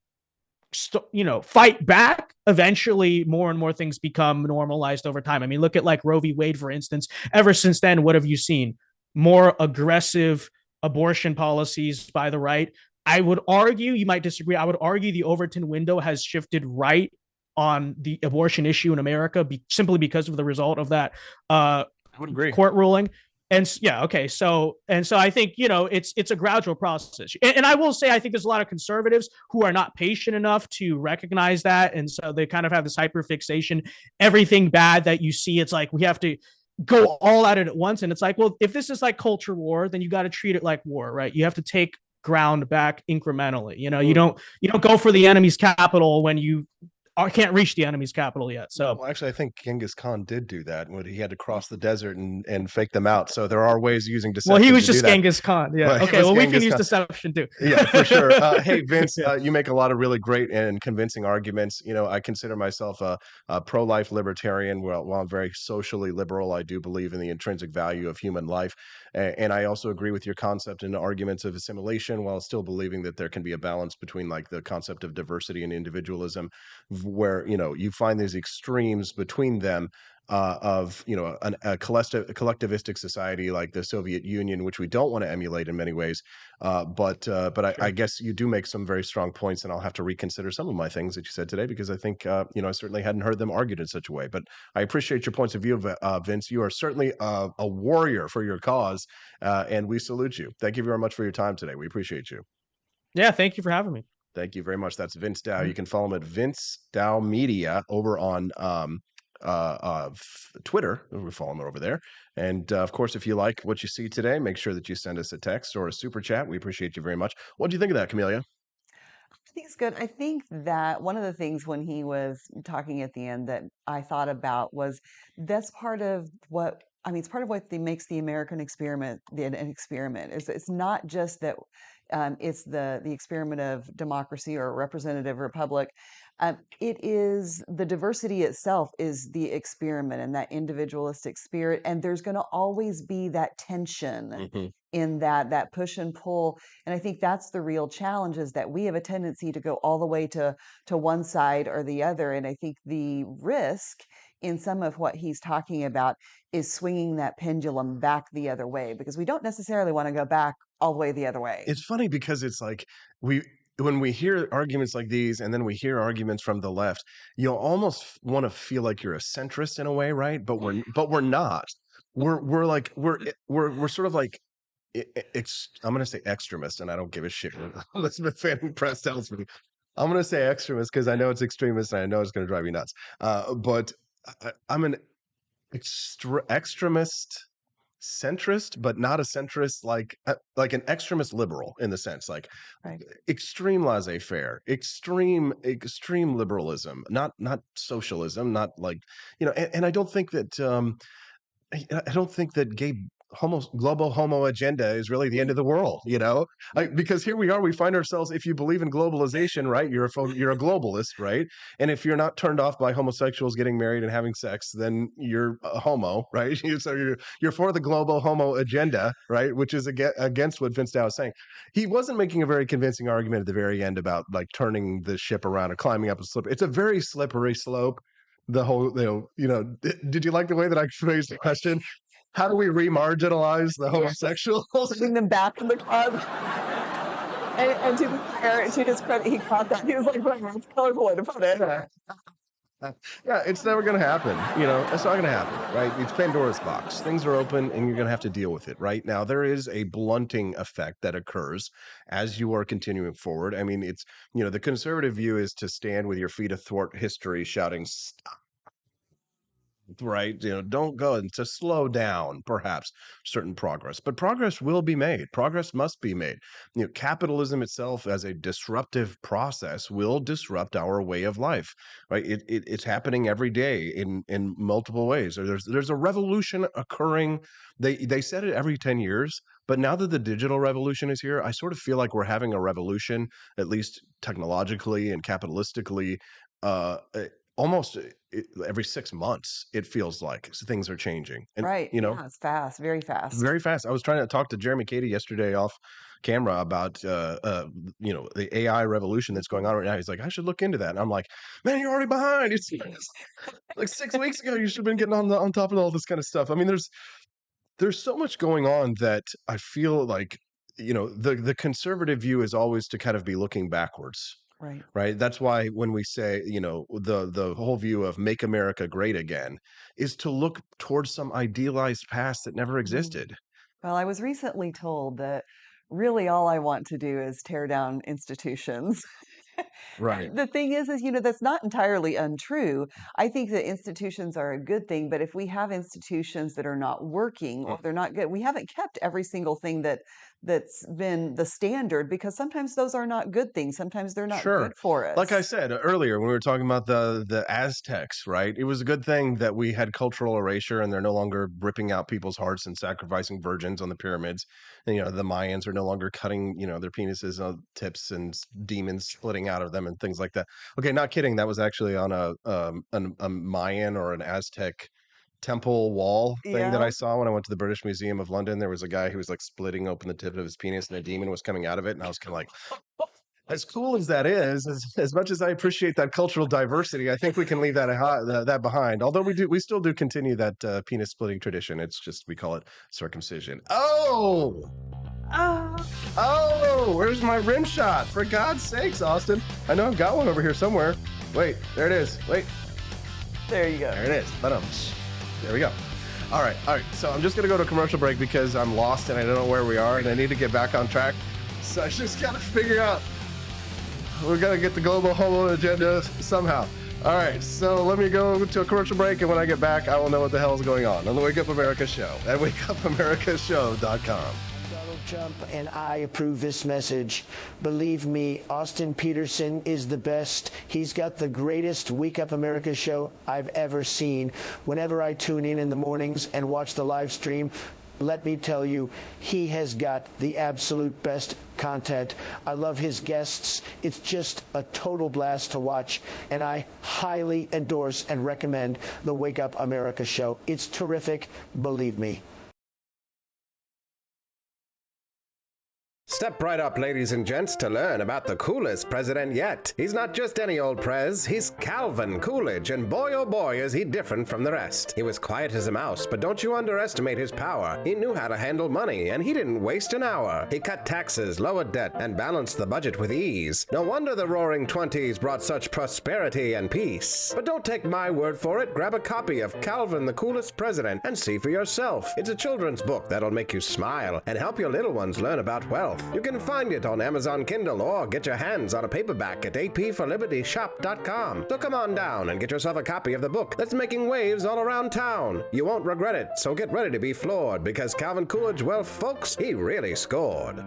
fight back, eventually more and more things become normalized over time. I mean, look at, like, Roe v. Wade, for instance. Ever since then, what have you seen? More aggressive abortion policies by the right. I would argue, you might disagree, I would argue the Overton window has shifted right on the abortion issue in America simply because of the result of that I would agree. court ruling. And so I think, it's a gradual process. And I will say, I think there's a lot of conservatives who are not patient enough to recognize that. And so they kind of have this hyperfixation. Everything bad that you see, it's like, we have to go all at it at once. And it's like, well, if this is like culture war, then you got to treat it like war, right? You have to take ground back incrementally. You don't go for the enemy's capital when you can't reach the enemy's capital yet. So, well, actually, I think Genghis Khan did do that when he had to cross the desert and fake them out. So there are ways using deception. Well, he was just Genghis Khan. Yeah. Right. Okay. Well, we can use deception too. Yeah, for sure. Hey, Vince, you make a lot of really great and convincing arguments. I consider myself a pro-life libertarian. While I'm very socially liberal, I do believe in the intrinsic value of human life. And I also agree with your concept and arguments of assimilation, while still believing that there can be a balance between, like, the concept of diversity and individualism, where you find these extremes between them of a collectivistic society like the Soviet Union, which we don't want to emulate in many ways. But I guess you do make some very strong points, and I'll have to reconsider some of my things that you said today, because I think I certainly hadn't heard them argued in such a way. But I appreciate your points of view, Vince. You are certainly a warrior for your cause, and we salute you. Thank you very much for your time today. We appreciate you. Yeah, thank you for having me. Thank you very much. That's Vince Dao. You can follow him at Vince Dao Media over on Twitter. We follow him over there. And of course, if you like what you see today, make sure that you send us a text or a super chat. We appreciate you very much. What do you think of that, Camelia? I think it's good. I think that one of the things when he was talking at the end that I thought about was that's part of what it's part of what makes the American experiment an experiment. It's not just that it's the experiment of democracy or a representative republic. It is the diversity itself is the experiment and that individualistic spirit, and there's going to always be that tension in that push and pull. And I think that's the real challenge, is that we have a tendency to go all the way to one side or the other. And I think the risk in some of what he's talking about is swinging that pendulum back the other way, because we don't necessarily want to go back all the way the other way. It's funny because it's like when we hear arguments like these, and then we hear arguments from the left, you'll almost want to feel like you're a centrist in a way, right? But we're not. We're sort of like I'm going to say extremist, and I don't give a shit what Elizabeth Fanning Press tells me. I'm going to say extremist because I know it's extremist and I know it's going to drive you nuts. But I'm an extremist centrist, but not a centrist like an extremist liberal in the sense like extreme laissez-faire, extreme liberalism, not socialism, not like, and I don't think that global homo agenda is really the end of the world, because here we are, we find ourselves, if you believe in globalization, right, you're a globalist, right? And if you're not turned off by homosexuals getting married and having sex, then you're a homo, right? So you're for the global homo agenda, right? Which is against what Vince Dao is saying. He wasn't making a very convincing argument at the very end about like turning the ship around or climbing up a slope. It's a very slippery slope. The whole, did you like the way that I phrased the question? How do we remarginalize the homosexuals? Bring them back to the club. And to be fair, to his credit, he caught that. He was like, "Well, that's a colorful way to put it." Yeah, it's never going to happen. It's not going to happen, right? It's Pandora's box. Things are open, and you're going to have to deal with it, right? Now, there is a blunting effect that occurs as you are continuing forward. I mean, it's, the conservative view is to stand with your feet athwart history, shouting, "Stop." Right, don't go, and to slow down perhaps certain progress, but progress will be made. Progress must be made. Capitalism itself as a disruptive process will disrupt our way of life, right? It's happening every day in multiple ways. There's a revolution occurring. They said it every 10 years, but now that the digital revolution is here, I sort of feel like we're having a revolution, at least technologically and capitalistically, almost every 6 months. It feels like things are changing, and right. Yeah, it's fast, very fast. I was trying to talk to Jeremy Cady yesterday off camera about the AI revolution that's going on right now. He's like, I should look into that, and I'm like, man, you're already behind. It's like 6 weeks ago you should have been getting on top of all this kind of stuff. I mean, there's so much going on that I feel like the conservative view is always to kind of be looking backwards. Right. That's why when we say, the whole view of make America great again is to look towards some idealized past that never existed. Well, I was recently told that really all I want to do is tear down institutions. Right. The thing is, that's not entirely untrue. I think that institutions are a good thing, but if we have institutions that are not working or they're not good, we haven't kept every single thing that's been the standard, because sometimes those are not good things. Sometimes they're not good for us. Like I said earlier, when we were talking about the Aztecs, right? It was a good thing that we had cultural erasure and they're no longer ripping out people's hearts and sacrificing virgins on the pyramids. And, the Mayans are no longer cutting, their penises on tips and demons splitting out of them and things like that. Okay, not kidding. That was actually on a Mayan or an Aztec temple wall thing that I saw when I went to the British Museum of London. There was a guy who was like splitting open the tip of his penis and a demon was coming out of it. And I was kind of like, as cool as that is, as much as I appreciate that cultural diversity, I think we can leave that behind. Although we still do continue that penis splitting tradition. It's just, we call it circumcision. Oh, where's my rim shot? For God's sakes, Austin. I know I've got one over here somewhere. Wait, there it is. Wait. There you go. There it is. There we go. All right. So I'm just going to go to a commercial break because I'm lost and I don't know where we are and I need to get back on track. So I just got to figure out We got to get the global homo agenda somehow. All right, so let me go to a commercial break, and when I get back, I will know what the hell is going on the Wake Up America Show at wakeupAmericaShow.com. Donald Trump and I approve this message. Believe me, Austin Peterson is the best. He's got the greatest Wake Up America show I've ever seen. Whenever I tune in the mornings and watch the live stream, let me tell you, he has got the absolute best content. I love his guests. It's just a total blast to watch, and I highly endorse and recommend the Wake Up America show. It's terrific, believe me. Step right up, ladies and gents, to learn about the coolest president yet. He's not just any old prez, he's Calvin Coolidge, and boy oh boy is he different from the rest. He was quiet as a mouse, but don't you underestimate his power. He knew how to handle money, and he didn't waste an hour. He cut taxes, lowered debt, and balanced the budget with ease. No wonder the Roaring Twenties brought such prosperity and peace. But don't take my word for it. Grab a copy of Calvin the Coolest President and see for yourself. It's a children's book that'll make you smile and help your little ones learn about wealth. You can find it on Amazon Kindle or get your hands on a paperback at apforlibertyshop.com. So come on down and get yourself a copy of the book that's making waves all around town. You won't regret it, so get ready to be floored because Calvin Coolidge, well, folks, he really scored.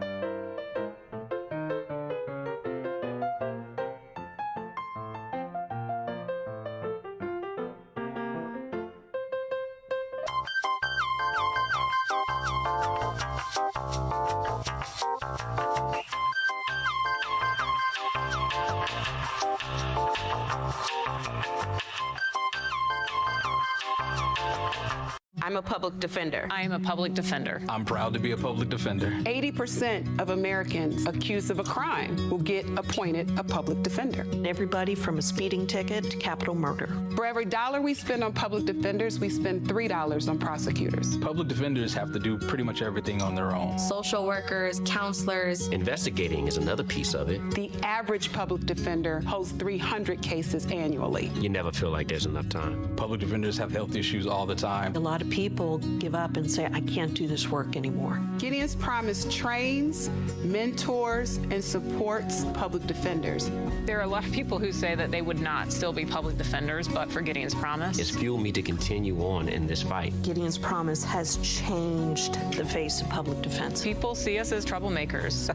I'm a public defender. I am a public defender. I'm proud to be a public defender. 80% of Americans accused of a crime will get appointed a public defender. Everybody from a speeding ticket to capital murder. For every dollar we spend on public defenders, we spend $3 on prosecutors. Public defenders have to do pretty much everything on their own. Social workers, counselors. Investigating is another piece of it. The average public defender holds 300 cases annually. You never feel like there's enough time. Public defenders have health issues all the time. A lot of people give up and say, I can't do this work anymore. Gideon's Promise trains, mentors, and supports public defenders. There are a lot of people who say that they would not still be public defenders, but for Gideon's Promise. It's fueled me to continue on in this fight. Gideon's Promise has changed the face of public defense. People see us as troublemakers.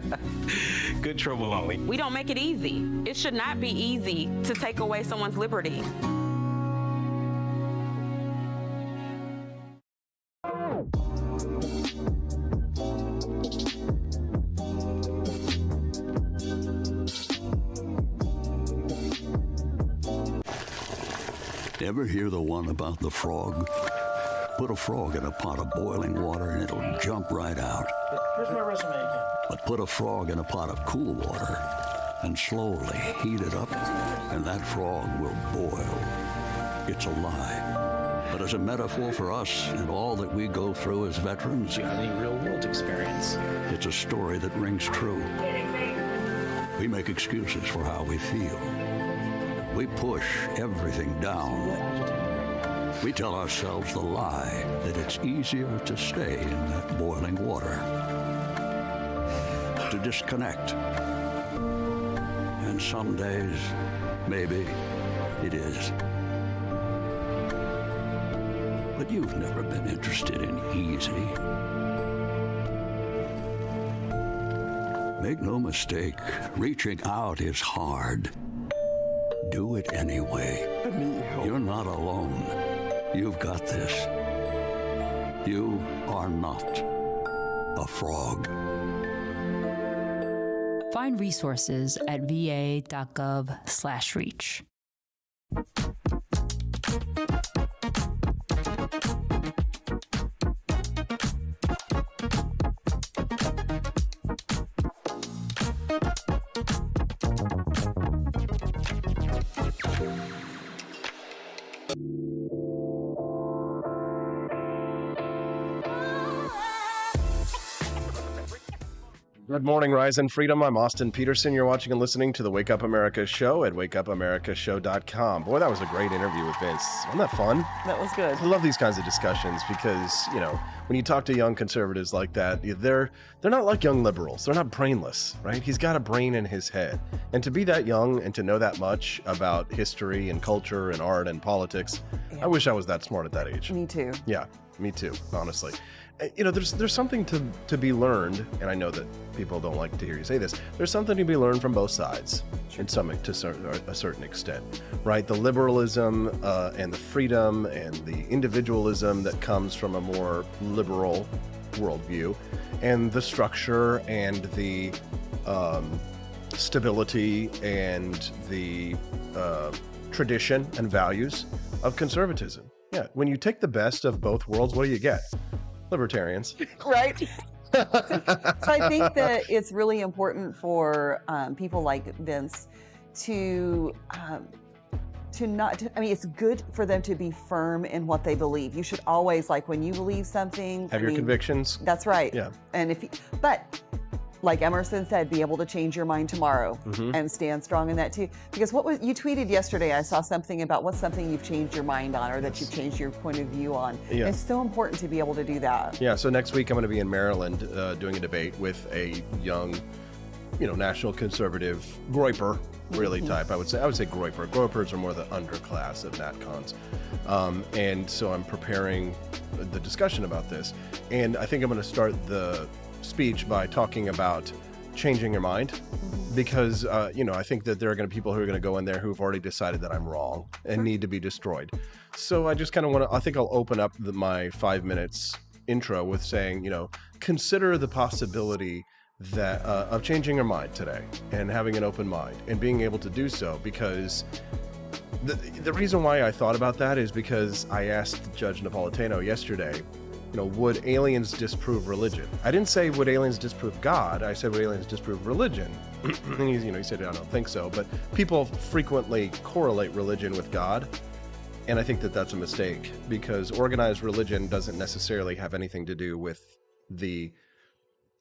Good trouble only. We don't make it easy. It should not be easy to take away someone's liberty. Ever hear the one about the frog? Put a frog in a pot of boiling water and it'll jump right out. Here's my resume again. But put a frog in a pot of cool water and slowly heat it up, and that frog will boil. It's a lie. But as a metaphor for us and all that we go through as veterans, Do you have any real-world experience? it's a story that rings true. We make excuses for how we feel. We push everything down. We tell ourselves the lie that it's easier to stay in that boiling water, to disconnect. And some days, maybe it is. But you've never been interested in easy. Make no mistake, reaching out is hard. Do it anyway. You're not alone. You've got this. You are not a frog. Find resources at va.gov/reach. Good morning, Rise and Freedom. I'm Austin Peterson. You're watching and listening to the Wake Up America show at wakeupAmericaShow.com. Boy, that was a great interview with Vince. Wasn't that fun? That was good. I love these kinds of discussions because, when you talk to young conservatives like that, they're not like young liberals. They're not brainless, right? He's got a brain in his head. And to be that young and to know that much about history and culture and art and politics, I wish I was that smart at that age. Me too. Yeah, me too, honestly. There's something to be learned, and I know that people don't like to hear you say this. There's something to be learned from both sides, to a certain extent, right? The liberalism and the freedom and the individualism that comes from a more liberal worldview, and the structure and the stability and the tradition and values of conservatism. Yeah, when you take the best of both worlds, what do you get? Libertarians. Right? So I think that it's really important for people like Vince to not, it's good for them to be firm in what they believe. You should always, like, when you believe something, have your convictions. That's right. Yeah. And but like Emerson said, be able to change your mind tomorrow and stand strong in that too. Because you tweeted yesterday, I saw something about what's something you've changed your mind on or that you've changed your point of view on. Yeah. It's so important to be able to do that. Yeah, so next week I'm going to be in Maryland doing a debate with a young, national conservative groyper, really type. I would say groyper. Groypers are more the underclass of NatCons. And so I'm preparing the discussion about this. And I think I'm going to start the speech by talking about changing your mind, because I think that there are going to be people who are going to go in there who've already decided that I'm wrong and need to be destroyed. So I just kind of I think I'll open up my 5 minutes intro with saying, consider the possibility that of changing your mind today and having an open mind and being able to do so, because the reason why I thought about that is because I asked Judge Napolitano yesterday, would aliens disprove religion? I didn't say would aliens disprove God. I said would aliens disprove religion? And he said, I don't think so. But people frequently correlate religion with God. And I think that that's a mistake, because organized religion doesn't necessarily have anything to do with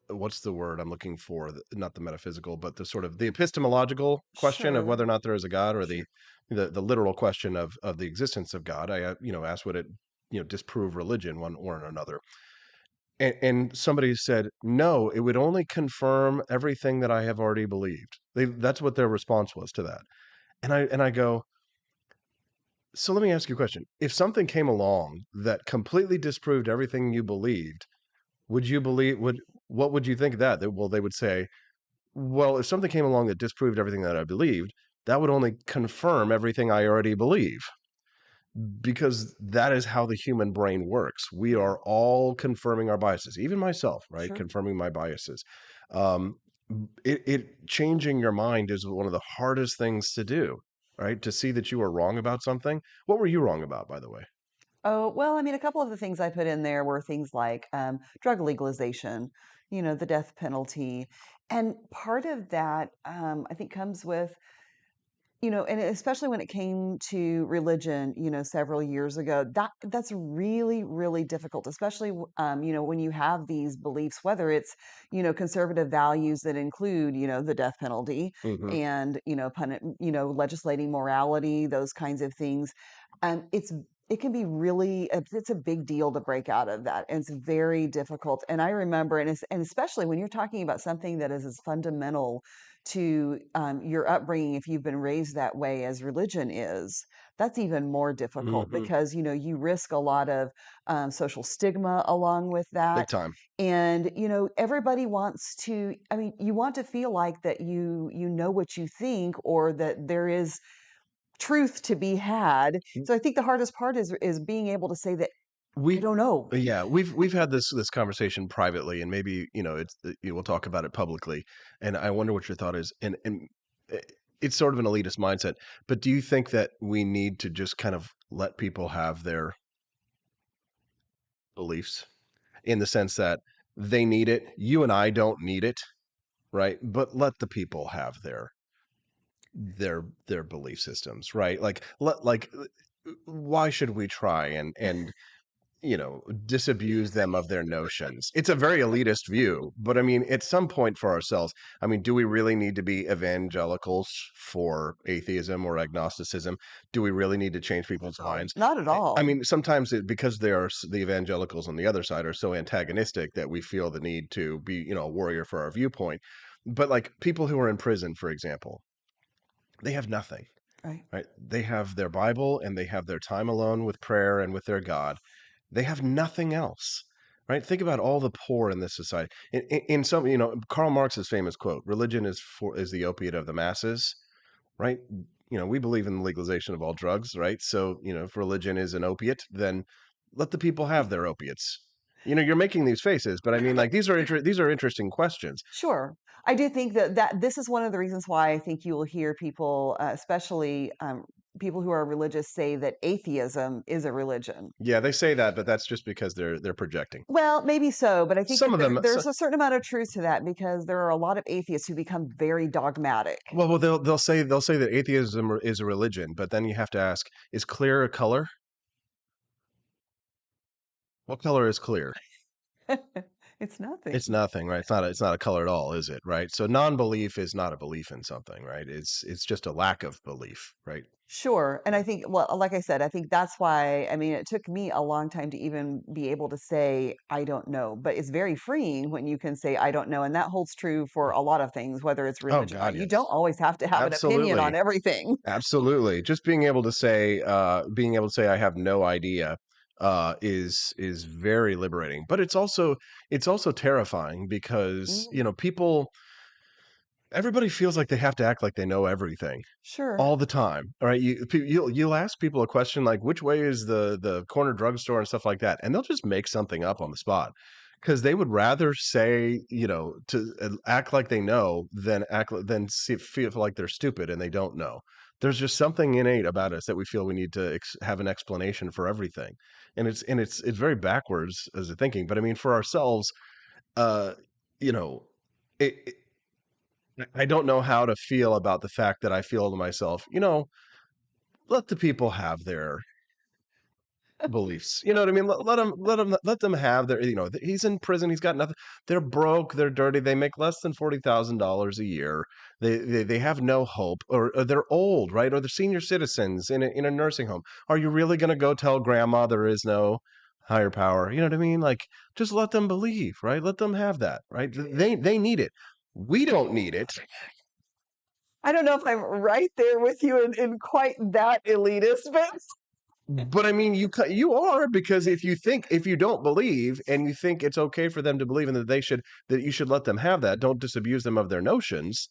what's the word I'm looking for? Not the metaphysical, but the sort of the epistemological question of whether or not there is a God, or the literal question of the existence of God. I asked, would it disprove religion one or another? And somebody said, no, it would only confirm everything that I have already believed. That's what their response was to that. And I go, so let me ask you a question. If something came along that completely disproved everything you believed, what would you think of that? Well, they would say, well, if something came along that disproved everything that I believed, that would only confirm everything I already believe. Because that is how the human brain works. We are all confirming our biases, even myself, right? Sure. Confirming my biases. Changing your mind is one of the hardest things to do, right? To see that you are wrong about something. What were you wrong about, by the way? Oh, well, a couple of the things I put in there were things like drug legalization, the death penalty. And part of that, I think, comes with, and especially when it came to religion, several years ago, that's really, really difficult, especially, when you have these beliefs, whether it's, conservative values that include, the death penalty and, legislating morality, those kinds of things. It can be it's a big deal to break out of that. And it's very difficult. And I remember, and especially when you're talking about something that is as fundamental to your upbringing, if you've been raised that way as religion is, that's even more difficult because, you risk a lot of social stigma along with that. Big time. And, everybody wants to, you want to feel like that you know what you think, or that there is truth to be had. So I think the hardest part is being able to say that we don't know. Yeah, we've had this conversation privately, and maybe we'll talk about it publicly. And I wonder what your thought is. And it's sort of an elitist mindset. But do you think that we need to just kind of let people have their beliefs, in the sense that they need it? You and I don't need it, right? But let the people have their belief systems, right? Like why should we try and disabuse them of their notions. It's a very elitist view, but I mean, at some point for ourselves, I mean, do we really need to be evangelicals for atheism or agnosticism? Do we really need to change people's minds? Not at all. I mean, sometimes because the evangelicals on the other side are so antagonistic that we feel the need to be, a warrior for our viewpoint. But like people who are in prison, for example, they have nothing. Right? They have their Bible and they have their time alone with prayer and with their God. They have nothing else, right? Think about all the poor in this society. In some, Karl Marx's famous quote: "Religion is the opiate of the masses," right? We believe in the legalization of all drugs, right? So, if religion is an opiate, then let the people have their opiates. You're making these faces, but I mean, like these are interesting questions. Sure. I do think that this is one of the reasons why I think you will hear people, especially people who are religious, say that atheism is a religion. Yeah, they say that, but that's just because they're projecting. Well, maybe so, but I think Some of them. there's a certain amount of truth to that because there are a lot of atheists who become very dogmatic. Well, they'll say that atheism is a religion, but then you have to ask: is clear a color? What color is clear? It's nothing. It's nothing, right? It's not a color at all, is it? Right? So non-belief is not a belief in something, right? It's just a lack of belief, right? Sure. And I think, well, like I said, I think that's why, I mean, it took me a long time to even be able to say, I don't know. But it's very freeing when you can say, I don't know. And that holds true for a lot of things, whether it's Oh religion. God, You yes. don't always have to have an opinion on Absolutely. everything. Absolutely. Just being able to say I have no idea is very liberating. But it's also terrifying because, everybody feels like they have to act like they know everything Sure. all the time. All right. You'll ask people a question like, which way is the corner drugstore and stuff like that, and they'll just make something up on the spot because they would rather say, to act like they know than feel like they're stupid and they don't know. There's just something innate about us that we feel we need to have an explanation for everything, and it's very backwards as a thinking. But I mean, for ourselves, uh, you know, it I don't know how to feel about the fact that I feel to myself, let the people have their beliefs. You know what I mean? Let them have their, he's in prison. He's got nothing. They're broke. They're dirty. They make less than $40,000 a year. They have no hope, or they're old, right? Or they're senior citizens in a nursing home. Are you really going to go tell grandma there is no higher power? You know what I mean? Like, just let them believe, right? Let them have that, right? They need it. We don't need it. I don't know if I'm right there with you in quite that elitist, But I mean, you are, because if you don't believe and you think it's okay for them to believe and that you should let them have that, don't disabuse them of their notions,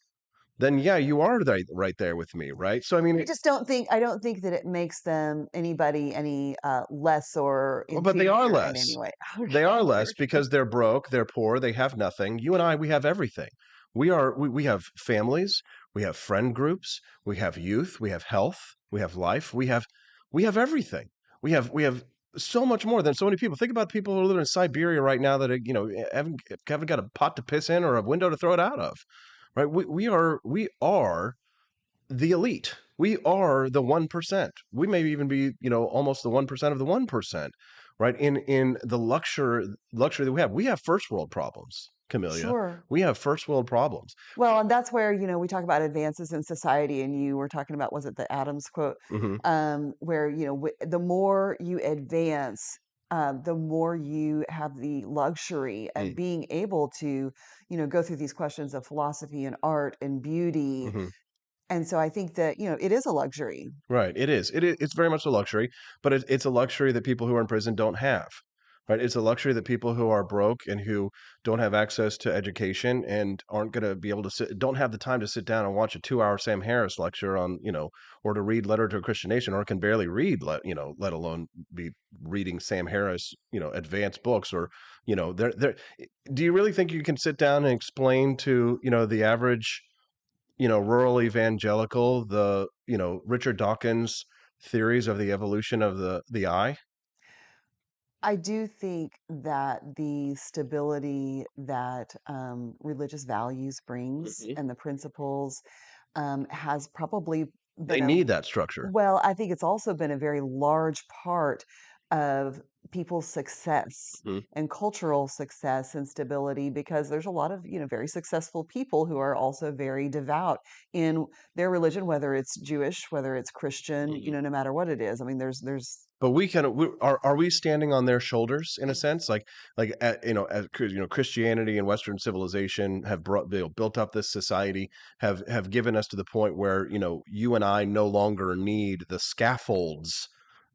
then yeah, you are right there with me, right? So I mean, I don't think that it makes them anybody any less or well, but they are inferior in less. any way. They are less because they're broke, they're poor, they have nothing. You and I, we have everything. We have families, we have friend groups, we have youth, we have health, we have life, we have everything. We have so much more than so many people. Think about people who live in Siberia right now that haven't got a pot to piss in or a window to throw it out of. Right? We are the elite. We are the 1%. We may even be, almost the 1% of the 1%, right? In the luxury that we have. We have first world problems, Camellia. Sure. We have first world problems. Well, and that's where, we talk about advances in society, and you were talking about, was it the Adams quote? Where, the more you advance, the more you have the luxury of being able to, go through these questions of philosophy and art and beauty. And so I think that, it is a luxury. Right. It is. It's very much a luxury, but it's a luxury that people who are in prison don't have. Right. It's a luxury that people who are broke and who don't have access to education and aren't going to be able to don't have the time to sit down and watch a 2-hour Sam Harris lecture on, or to read Letter to a Christian Nation, or can barely read, let alone be reading Sam Harris, advanced books, or, they're do you really think you can sit down and explain to, the average, rural evangelical, the, Richard Dawkins theories of the evolution of the eye? I do think that the stability that religious values brings and the principles has probably They been need that structure. well, I think it's also been a very large part of people's success and cultural success and stability, because there's a lot of, very successful people who are also very devout in their religion, whether it's Jewish, whether it's Christian, no matter what it is. I mean, there's But are we standing on their shoulders in a sense? Christianity and Western civilization have built up this society, have given us to the point where, you and I no longer need the scaffolds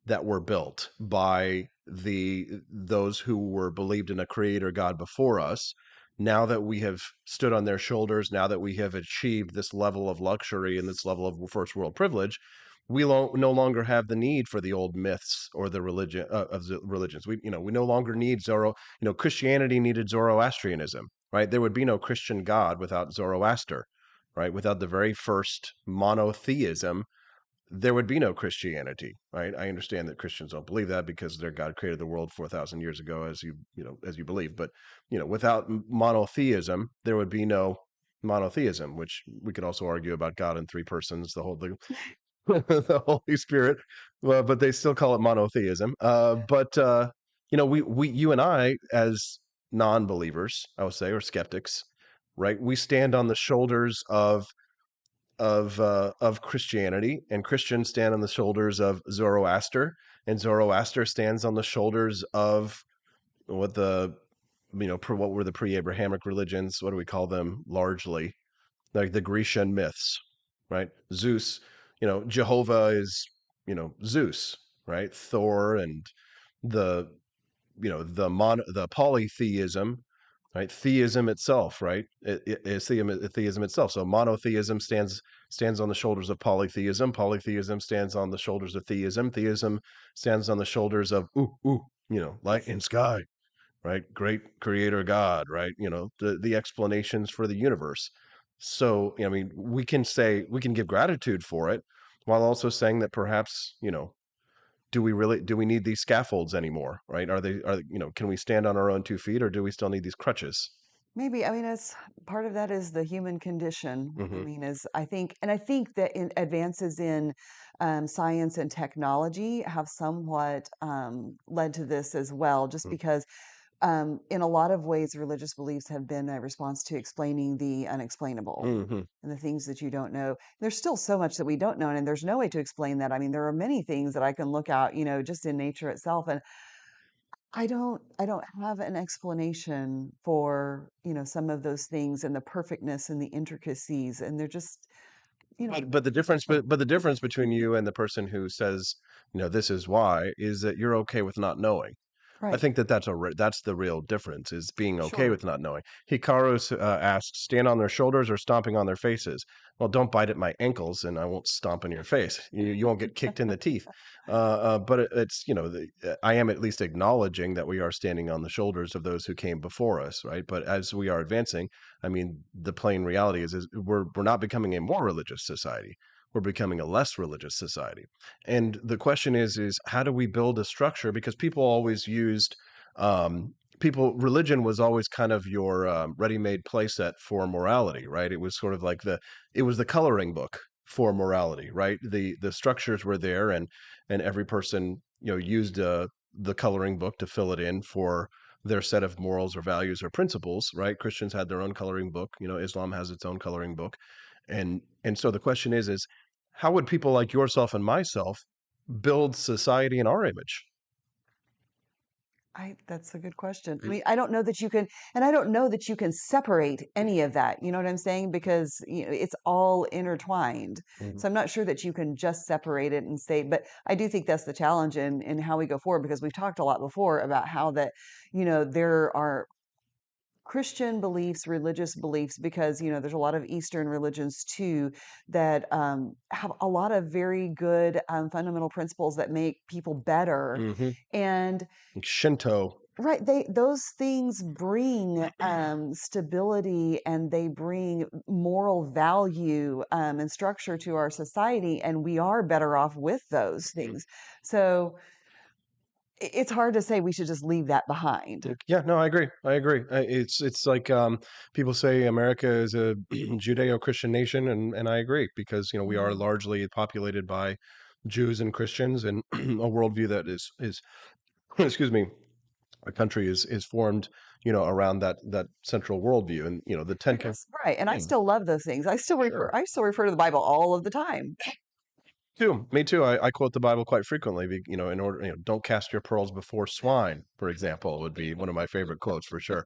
that were built by those who were believed in a creator God before us. Now that we have stood on their shoulders, now that we have achieved this level of luxury and this level of first world privilege, we no longer have the need for the old myths or the religion of the religions. We no longer need Christianity needed Zoroastrianism, right? There would be no Christian God without Zoroaster, right? Without the very first monotheism, there would be no Christianity, right? I understand that Christians don't believe that because their God created the world 4,000 years ago, as you believe. But without monotheism, there would be no monotheism, which we could also argue about God in three persons, the Holy Spirit, but they still call it monotheism. You and I, as non-believers, I would say, or skeptics, right? We stand on the shoulders of Christianity, and Christians stand on the shoulders of Zoroaster, and Zoroaster stands on the shoulders of what were the pre-Abrahamic religions? What do we call them largely? Like the Grecian myths, right? Zeus, Jehovah is, Zeus, right? Thor and the the polytheism, right? Theism itself, right? It is theism itself. So monotheism stands on the shoulders of polytheism. Polytheism stands on the shoulders of theism. Theism stands on the shoulders of light in sky, right? Great creator God, right? The explanations for the universe. So, I mean, we can give gratitude for it while also saying that perhaps, do we need these scaffolds anymore, right? Can we stand on our own 2 feet, or do we still need these crutches? maybe. I mean, it's part of that is the human condition. I mean, I think that advances in science and technology have somewhat led to this as well, just because in a lot of ways, religious beliefs have been a response to explaining the unexplainable and the things that you don't know. There's still so much that we don't know, and there's no way to explain that. I mean, there are many things that I can look out, just in nature itself, and I don't have an explanation for, some of those things and the perfectness and the intricacies, and they're just, But the difference between you and the person who says, this is why, is that you're okay with not knowing. I right. think that's the real difference, is being okay Sure. with not knowing. Hikaru asks, stand on their shoulders or stomping on their faces? Well, don't bite at my ankles and I won't stomp in your face. You won't get kicked in the teeth. But it's, I am at least acknowledging that we are standing on the shoulders of those who came before us, right? But as we are advancing, I mean, the plain reality is we're not becoming a more religious society. We're becoming a less religious society. And the question is how do we build a structure? Because people always used religion was always kind of your ready-made playset for morality, right? It was sort of like it was the coloring book for morality, right? The structures were there, and every person used the coloring book to fill it in for their set of morals or values or principles, right? Christians had their own coloring book, Islam has its own coloring book. And so the question is how would people like yourself and myself build society in our image? That's a good question. I mean, I don't know that you can, and I don't know that you can separate any of that. You know what I'm saying? Because it's all intertwined. So I'm not sure that you can just separate it and say. But I do think that's the challenge in how we go forward, because we've talked a lot before about how that there are Christian beliefs, religious beliefs, because there's a lot of Eastern religions too that have a lot of very good fundamental principles that make people better, and Shinto. right, those things bring stability, and they bring moral value and structure to our society, and we are better off with those things. So it's hard to say we should just leave that behind. Yeah, no, I agree. It's like people say America is a Judeo-Christian nation, and I agree, because we are largely populated by Jews and Christians, and a worldview that is excuse me, a country is formed, around that central worldview, and the Right. And I still love those things. I still refer to the Bible all of the time. too. Me too. I quote the Bible quite frequently. In order, don't cast your pearls before swine, for example, would be one of my favorite quotes for sure.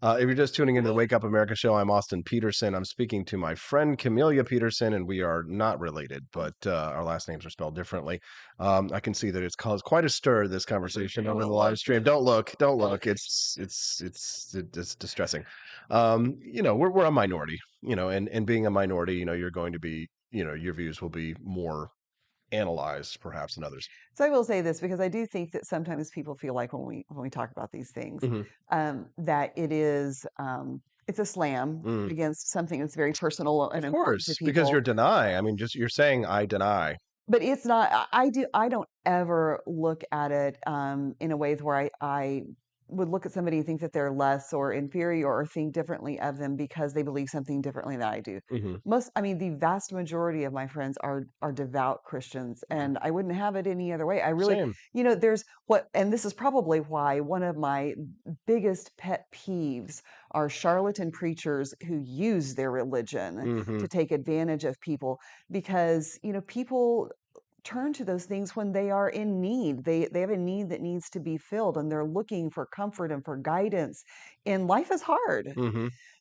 If you're just tuning into the Wake Up America show, I'm Austin Peterson. I'm speaking to my friend Camelia Peterson, and we are not related, but our last names are spelled differently. I can see that it's caused quite a stir, this conversation over the live stream. Don't look. It's distressing. We're a minority, and being a minority, you're going to be, your views will be more analyzed perhaps than others. So I will say this because I do think that sometimes people feel like when we talk about these things, that it's a slam against something that's very personal and Of important to course, people. because you're deny. I mean, you're saying I deny. But it's not. I don't ever look at it in a way where I would look at somebody and think that they're less or inferior or think differently of them because they believe something differently than I do. The vast majority of my friends are devout Christians, and I wouldn't have it any other way. I really, Same. and this is probably why one of my biggest pet peeves are charlatan preachers who use their religion to take advantage of people, because people turn to those things when they are in need. They have a need that needs to be filled, and they're looking for comfort and for guidance. And life is hard.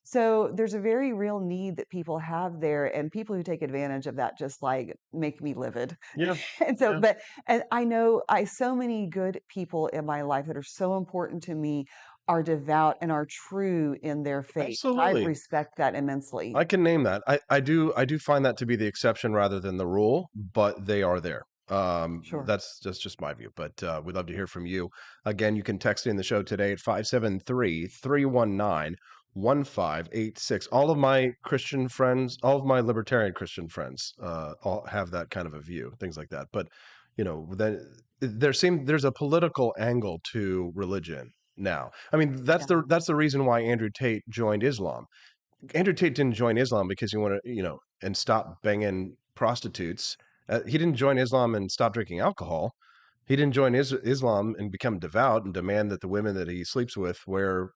So there's a very real need that people have there, and people who take advantage of that just like make me livid. Yeah. And so, and I know so many good people in my life that are so important to me are devout and are true in their faith. Absolutely. I respect that immensely. I can name that. I do find that to be the exception rather than the rule, but they are there. Sure. That's just my view, but we'd love to hear from you. Again, you can text in the show today at 573-319-1586. All of my Christian friends, all of my libertarian Christian friends, all have that kind of a view, things like that. But then there's a political angle to religion now. I mean, that's the reason why Andrew Tate joined Islam. Andrew Tate didn't join Islam because he wanted, and stop banging prostitutes. He didn't join Islam and stop drinking alcohol. He didn't join Islam and become devout and demand that the women that he sleeps with wear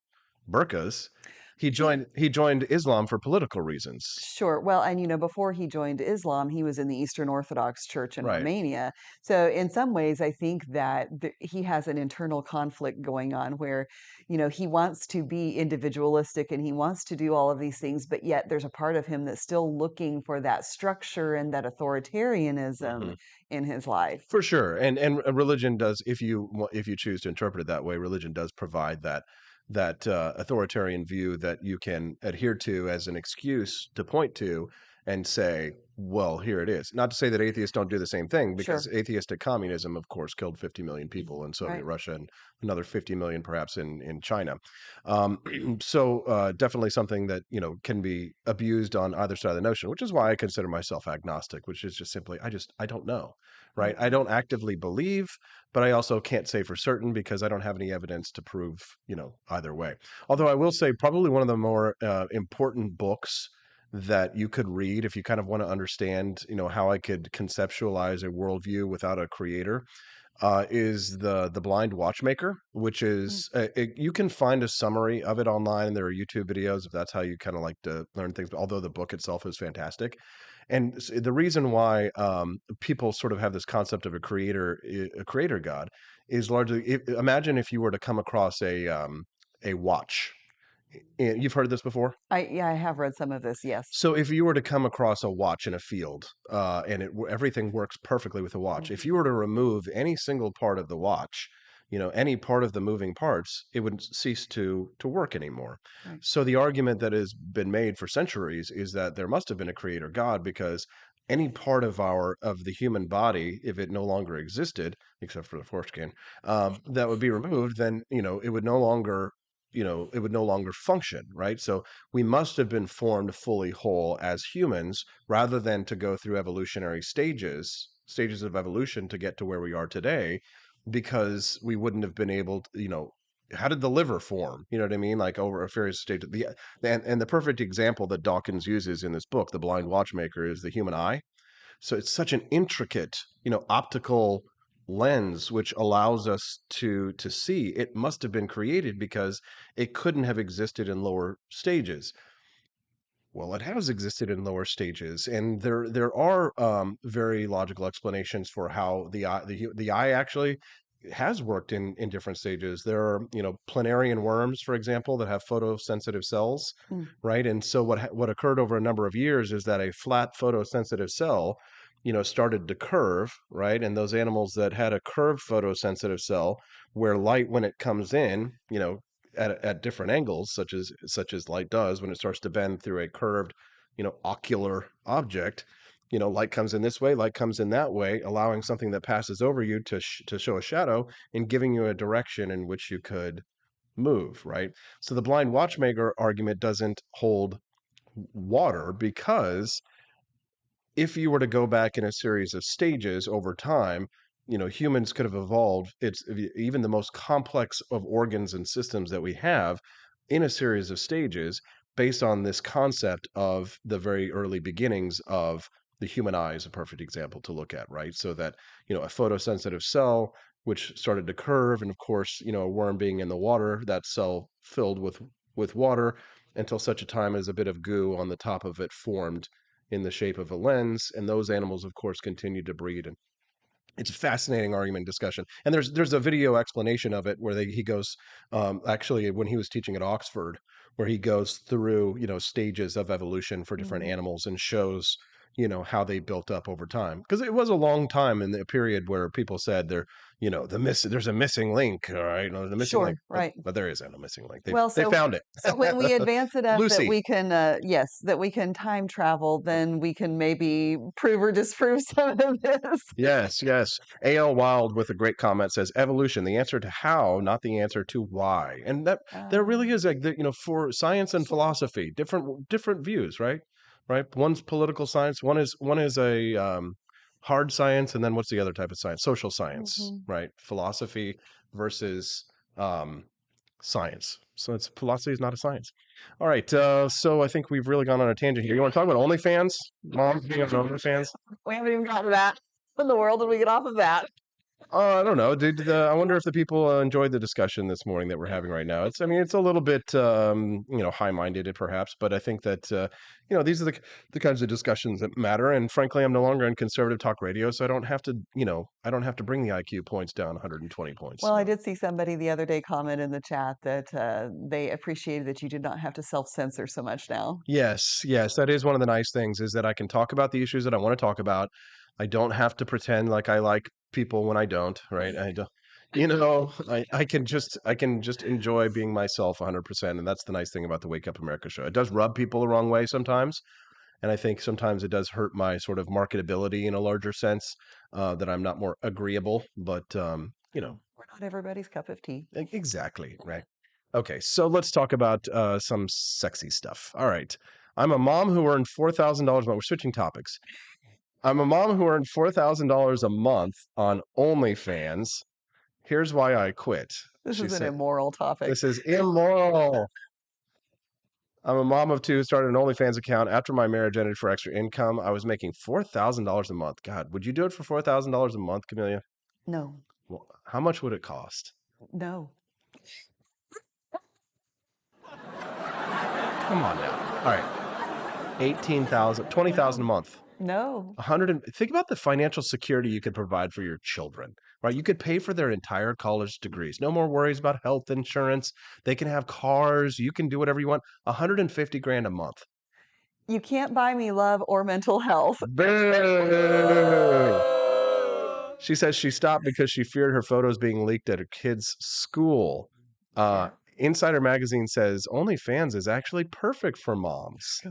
burqas. He joined Islam for political reasons. Sure. Well, and before he joined Islam, he was in the Eastern Orthodox Church in Right. Romania. So in some ways, I think that he has an internal conflict going on where, he wants to be individualistic and he wants to do all of these things, but yet there's a part of him that's still looking for that structure and that authoritarianism in his life. For sure. And religion does, if you choose to interpret it that way, religion does provide that authoritarian view that you can adhere to as an excuse to point to and say, well, here it is. Not to say that atheists don't do the same thing, because atheistic communism, of course, killed 50 million people in Soviet Russia and another 50 million perhaps in China. So definitely something that, can be abused on either side of the notion, which is why I consider myself agnostic, which is just simply, I don't know, right? I don't actively believe, but I also can't say for certain because I don't have any evidence to prove, either way. Although I will say probably one of the more important books that you could read if you kind of want to understand, how I could conceptualize a worldview without a creator, is the Blind Watchmaker, which is you can find a summary of it online, and there are YouTube videos if that's how you kind of like to learn things. Although the book itself is fantastic, and the reason why people sort of have this concept of a creator God is largely imagine if you were to come across a watch. You've heard this before? I have read some of this, yes. So if you were to come across a watch in a field, and everything works perfectly with the watch, if you were to remove any single part of the watch, any part of the moving parts, it would cease to work anymore. Right. So the argument that has been made for centuries is that there must have been a creator God, because any part of the human body, if it no longer existed, except for the foreskin, that would be removed, then it would no longer function, right? So we must have been formed fully whole as humans, rather than to go through evolutionary stages of evolution to get to where we are today, because we wouldn't have been able to, how did the liver form? You know what I mean? Like over a various stage. And the perfect example that Dawkins uses in this book, The Blind Watchmaker, is the human eye. So it's such an intricate, optical lens which allows us to see, it must have been created because it couldn't have existed in lower stages. Well, it has existed in lower stages, and there are very logical explanations for how the eye actually has worked in different stages. There are, planarian worms, for example, that have photosensitive cells, right? And so what occurred over a number of years is that a flat photosensitive cell, started to curve, right? And those animals that had a curved photosensitive cell, where light, when it comes in, at different angles, such as light does when it starts to bend through a curved, ocular object, light comes in this way, light comes in that way, allowing something that passes over you to show a shadow and giving you a direction in which you could move, right? So the blind watchmaker argument doesn't hold water, because if you were to go back in a series of stages over time, humans could have evolved. It's even the most complex of organs and systems that we have in a series of stages based on this concept of the very early beginnings of the human eye is a perfect example to look at, right? So that, a photosensitive cell, which started to curve, and of course, a worm being in the water, that cell filled with water until such a time as a bit of goo on the top of it formed in the shape of a lens, and those animals, of course, continued to breed. And it's a fascinating argument discussion, and there's a video explanation of it where he goes, actually, when he was teaching at Oxford, where he goes through stages of evolution for different animals and shows how they built up over time, because it was a long time in the period where people said there's a missing link, all right, the missing Sure, link, right. but there isn't a missing link. They So found it. So when we advance enough that Lucy. we can, that we can time travel, then we can maybe prove or disprove some of this. Yes, yes. A.L. Wild with a great comment says, evolution, the answer to how, not the answer to why. And that there really is for science and philosophy, different views, right? Right. One's political science, one is a hard science, and then what's the other type of science? Social science, right? Philosophy versus science. So it's philosophy is not a science. All right. So I think we've really gone on a tangent here. You want to talk about OnlyFans? Mom being on OnlyFans? We haven't even gotten to that. What in the world did we get off of that? I don't know. I wonder if the people enjoyed the discussion this morning that we're having right now. It's a little bit, high-minded perhaps, but I think that, these are the kinds of discussions that matter. And frankly, I'm no longer in conservative talk radio, so I don't have to bring the IQ points down 120 points. Well, I did see somebody the other day comment in the chat that they appreciated that you did not have to self-censor so much now. Yes, that is one of the nice things, is that I can talk about the issues that I want to talk about. I don't have to pretend like I like people when I don't, right? I don't, I can just enjoy being myself 100%. And that's the nice thing about the Wake Up America show. It does rub people the wrong way sometimes. And I think sometimes it does hurt my sort of marketability in a larger sense, that I'm not more agreeable, but, We're not everybody's cup of tea. Exactly, right. Okay, so let's talk about some sexy stuff. All right. I'm a mom who earned $4,000 a month. We're switching topics. I'm a mom who earned $4,000 a month on OnlyFans. Here's why I quit. This is an immoral topic. This is immoral. I'm a mom of two who started an OnlyFans account after my marriage ended for extra income. I was making $4,000 a month. God, would you do it for $4,000 a month, Camellia? No. Well, how much would it cost? No. Come on now. All right. $18,000, $20,000 a month. No. Think about the financial security you could provide for your children, right? You could pay for their entire college degrees. No more worries about health insurance. They can have cars. You can do whatever you want. $150,000 a month. You can't buy me love or mental health. Boo! She says she stopped because she feared her photos being leaked at her kids' school. Insider Magazine says OnlyFans is actually perfect for moms.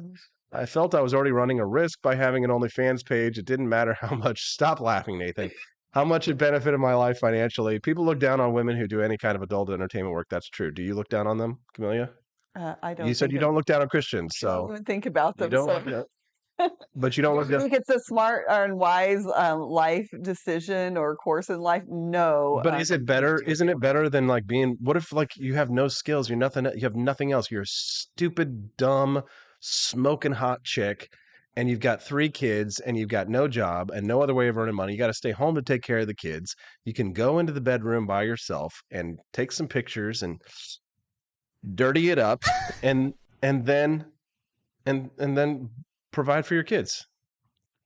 I felt I was already running a risk by having an OnlyFans page. It didn't matter how much, stop laughing, Nathan, how much it benefited my life financially. People look down on women who do any kind of adult entertainment work. That's true. Do you look down on them, Camellia? I don't. You said you don't look down on Christians, so. I don't even think about them. You don't, but you don't look I down. think it's a smart and wise life decision or course in life. No. But is it better? Isn't it better than like being, what if like you have no skills, you have nothing else. You're a stupid, dumb, smoking hot chick, and you've got 3 kids and you've got no job and no other way of earning money. You got to stay home to take care of the kids. You can go into the bedroom by yourself and take some pictures and dirty it up and then provide for your kids.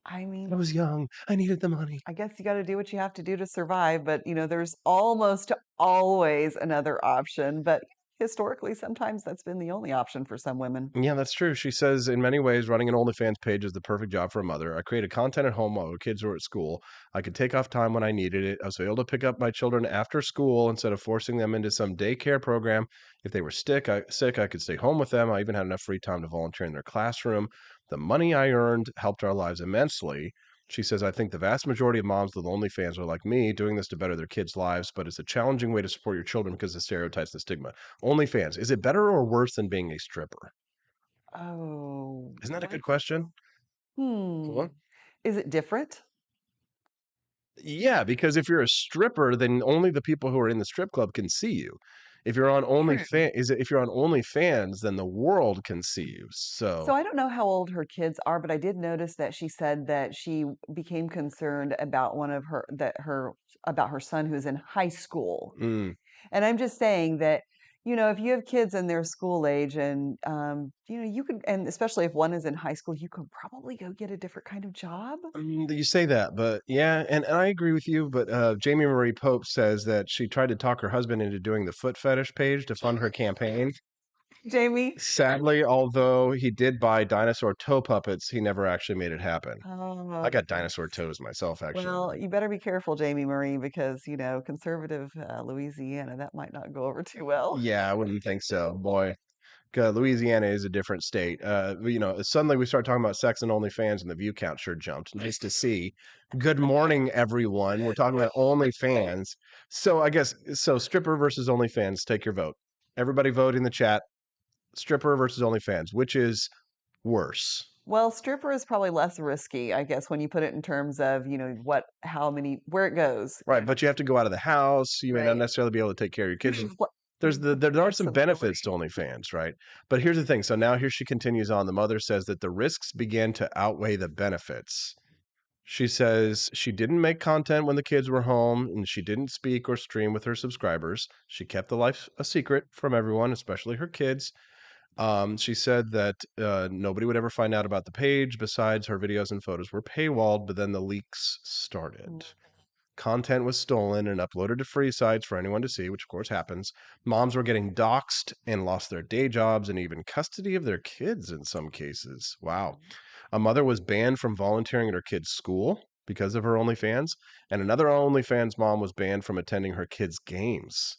I mean, I was young. I needed the money. I guess you got to do what you have to do to survive, but there's almost always another option. But historically, sometimes that's been the only option for some women. Yeah, that's true. She says, in many ways, running an OnlyFans page is the perfect job for a mother. I created content at home while the kids were at school. I could take off time when I needed it. I was able to pick up my children after school instead of forcing them into some daycare program. If they were sick, I could stay home with them. I even had enough free time to volunteer in their classroom. The money I earned helped our lives immensely. She says, I think the vast majority of moms with OnlyFans are like me, doing this to better their kids' lives, but it's a challenging way to support your children because of stereotypes and stigma. OnlyFans, is it better or worse than being a stripper? Oh. Isn't that a good question? What? Is it different? Yeah, because if you're a stripper, then only the people who are in the strip club can see you. If you're on OnlyFans, then the world can see you. So I don't know how old her kids are, but I did notice that she said that she became concerned about about her son who's in high school. Mm. And I'm just saying that, if you have kids in their school age and, you could, and especially if one is in high school, you could probably go get a different kind of job. You say that, but yeah, and I agree with you. But Jamie Marie Pope says that she tried to talk her husband into doing the foot fetish page to fund her campaign. Jamie? Sadly, although he did buy dinosaur toe puppets, he never actually made it happen. I got dinosaur toes myself, actually. Well, you better be careful, Jamie Marie, because, conservative Louisiana, that might not go over too well. Yeah, I wouldn't think so. Boy, Louisiana is a different state. Suddenly we start talking about sex and OnlyFans, and the view count sure jumped. Nice to see. Good morning, everyone. We're talking about OnlyFans. So I guess, stripper versus OnlyFans, take your vote. Everybody vote in the chat. Stripper versus OnlyFans, which is worse? Well, stripper is probably less risky, I guess, when you put it in terms of, where it goes. Right, but you have to go out of the house. You may not necessarily be able to take care of your kids. There are some benefits to OnlyFans, right? But here's the thing. So now here she continues on. The mother says that the risks began to outweigh the benefits. She says she didn't make content when the kids were home, and she didn't speak or stream with her subscribers. She kept the life a secret from everyone, especially her kids. She said that nobody would ever find out about the page. Besides, her videos and photos were paywalled, but then the leaks started. Content was stolen and uploaded to free sites for anyone to see, which of course happens. Moms were getting doxxed and lost their day jobs and even custody of their kids in some cases. Wow. A mother was banned from volunteering at her kid's school because of her OnlyFans, and another OnlyFans mom was banned from attending her kids' games.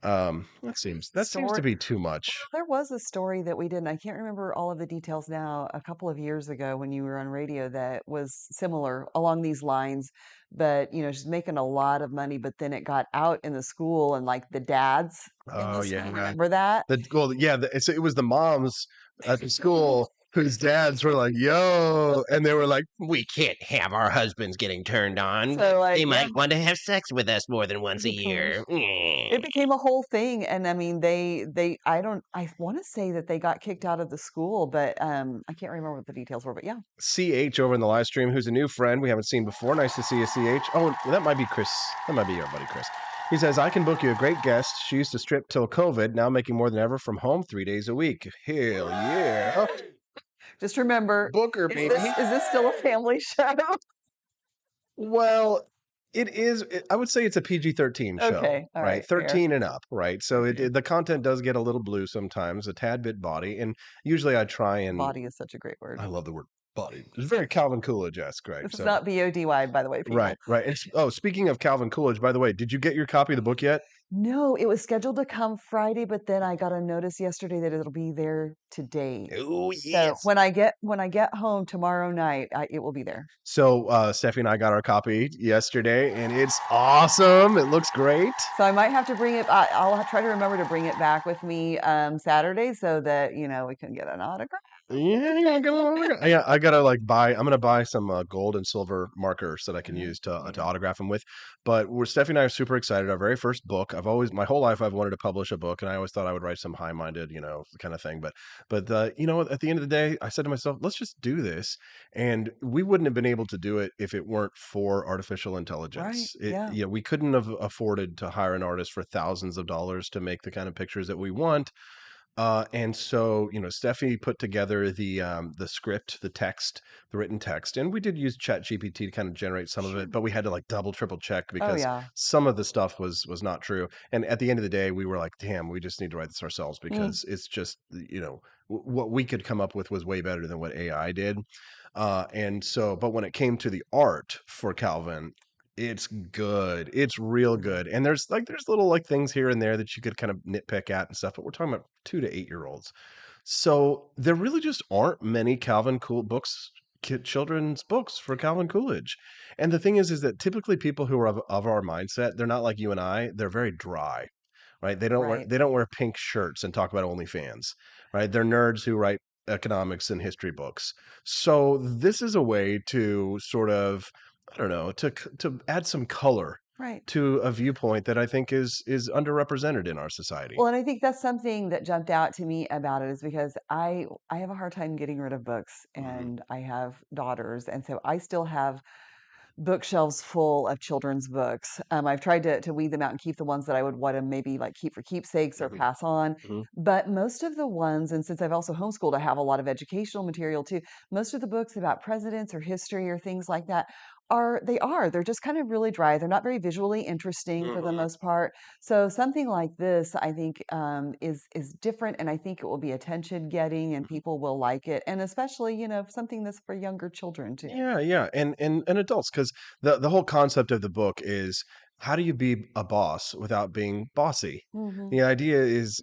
That seems to be too much. There was a story that we did, and I can't remember all of the details now, a couple of years ago when you were on radio that was similar along these lines. But, she's making a lot of money, but then it got out in the school and like the dads. Oh, yeah. Remember that? It was the moms at the school whose dads were like, yo, and they were like, we can't have our husbands getting turned on. So, they might want to have sex with us more than once a year. It became a whole thing. And I mean, I want to say that they got kicked out of the school, but I can't remember what the details were, but yeah. CH over in the live stream, who's a new friend we haven't seen before. Nice to see you, CH. Oh, that might be Chris. That might be your buddy, Chris. He says, I can book you a great guest. She used to strip till COVID, now making more than ever from home 3 days a week. Hell yeah. Just remember, Booker, baby. Is this still a family show? Well, it is. I would say it's a PG-13 show, Okay, all right, 13 and up, right? So the content does get a little blue sometimes, a tad bit body, and usually I try and... Body is such a great word. I love the word body. It's very Calvin Coolidge-esque, right? This is not B-O-D-Y, by the way, people. Right. And, speaking of Calvin Coolidge, by the way, did you get your copy of the book yet? No, it was scheduled to come Friday, but then I got a notice yesterday that it'll be there today. Oh, yes. So when I get home tomorrow night, it will be there. So Steffi and I got our copy yesterday, and it's awesome. It looks great. So I might have to bring it. I'll try to remember to bring it back with me Saturday so that we can get an autograph. I gotta like buy. I'm gonna buy some gold and silver markers that I can use to autograph them with. But Stephanie and I are super excited. Our very first book. My whole life I've wanted to publish a book, and I always thought I would write some high-minded, kind of thing. But you know, at the end of the day, I said to myself, let's just do this. And we wouldn't have been able to do it if it weren't for artificial Right. intelligence. Yeah. We couldn't have afforded to hire an artist for thousands of dollars to make the kind of pictures that we want. And so, Steffi put together the script, the text, the written text, and we did use ChatGPT to kind of generate some of it, but we had to like double, triple check Oh because yeah. some of the stuff was not true. And at the end of the day, we were like, damn, we just need to write this ourselves because it's just, what we could come up with was way better than what AI did. And so, but when it came to the art for Calvin, it's good. It's real good. And there's little like things here and there that you could kind of nitpick at and stuff, but we're talking about 2 to 8 year olds. So there really just aren't many Calvin Cool books, children's books for Calvin Coolidge. And the thing is that typically people who are of our mindset, they're not like you and I, they're very dry, right? Right. They don't wear pink shirts and talk about OnlyFans, right? They're nerds who write economics and history books. So this is a way to sort of, I don't know, to add some color Right. to a viewpoint that I think is underrepresented in our society. Well, and I think that's something that jumped out to me about it is because I have a hard time getting rid of books, and I have daughters, and so I still have bookshelves full of children's books. I've tried to weed them out and keep the ones that I would want to maybe like keep for keepsakes or pass on. But most of the ones, and since I've also homeschooled, I have a lot of educational material too. Most of the books about presidents or history or things like that they're just kind of really dry. They're not very visually interesting for the most part. So something like this, I think, is different, and I think it will be attention getting, and people will like it, and especially something that's for younger children too. Yeah, and adults, because the whole concept of the book is how do you be a boss without being bossy? Hmm. The idea is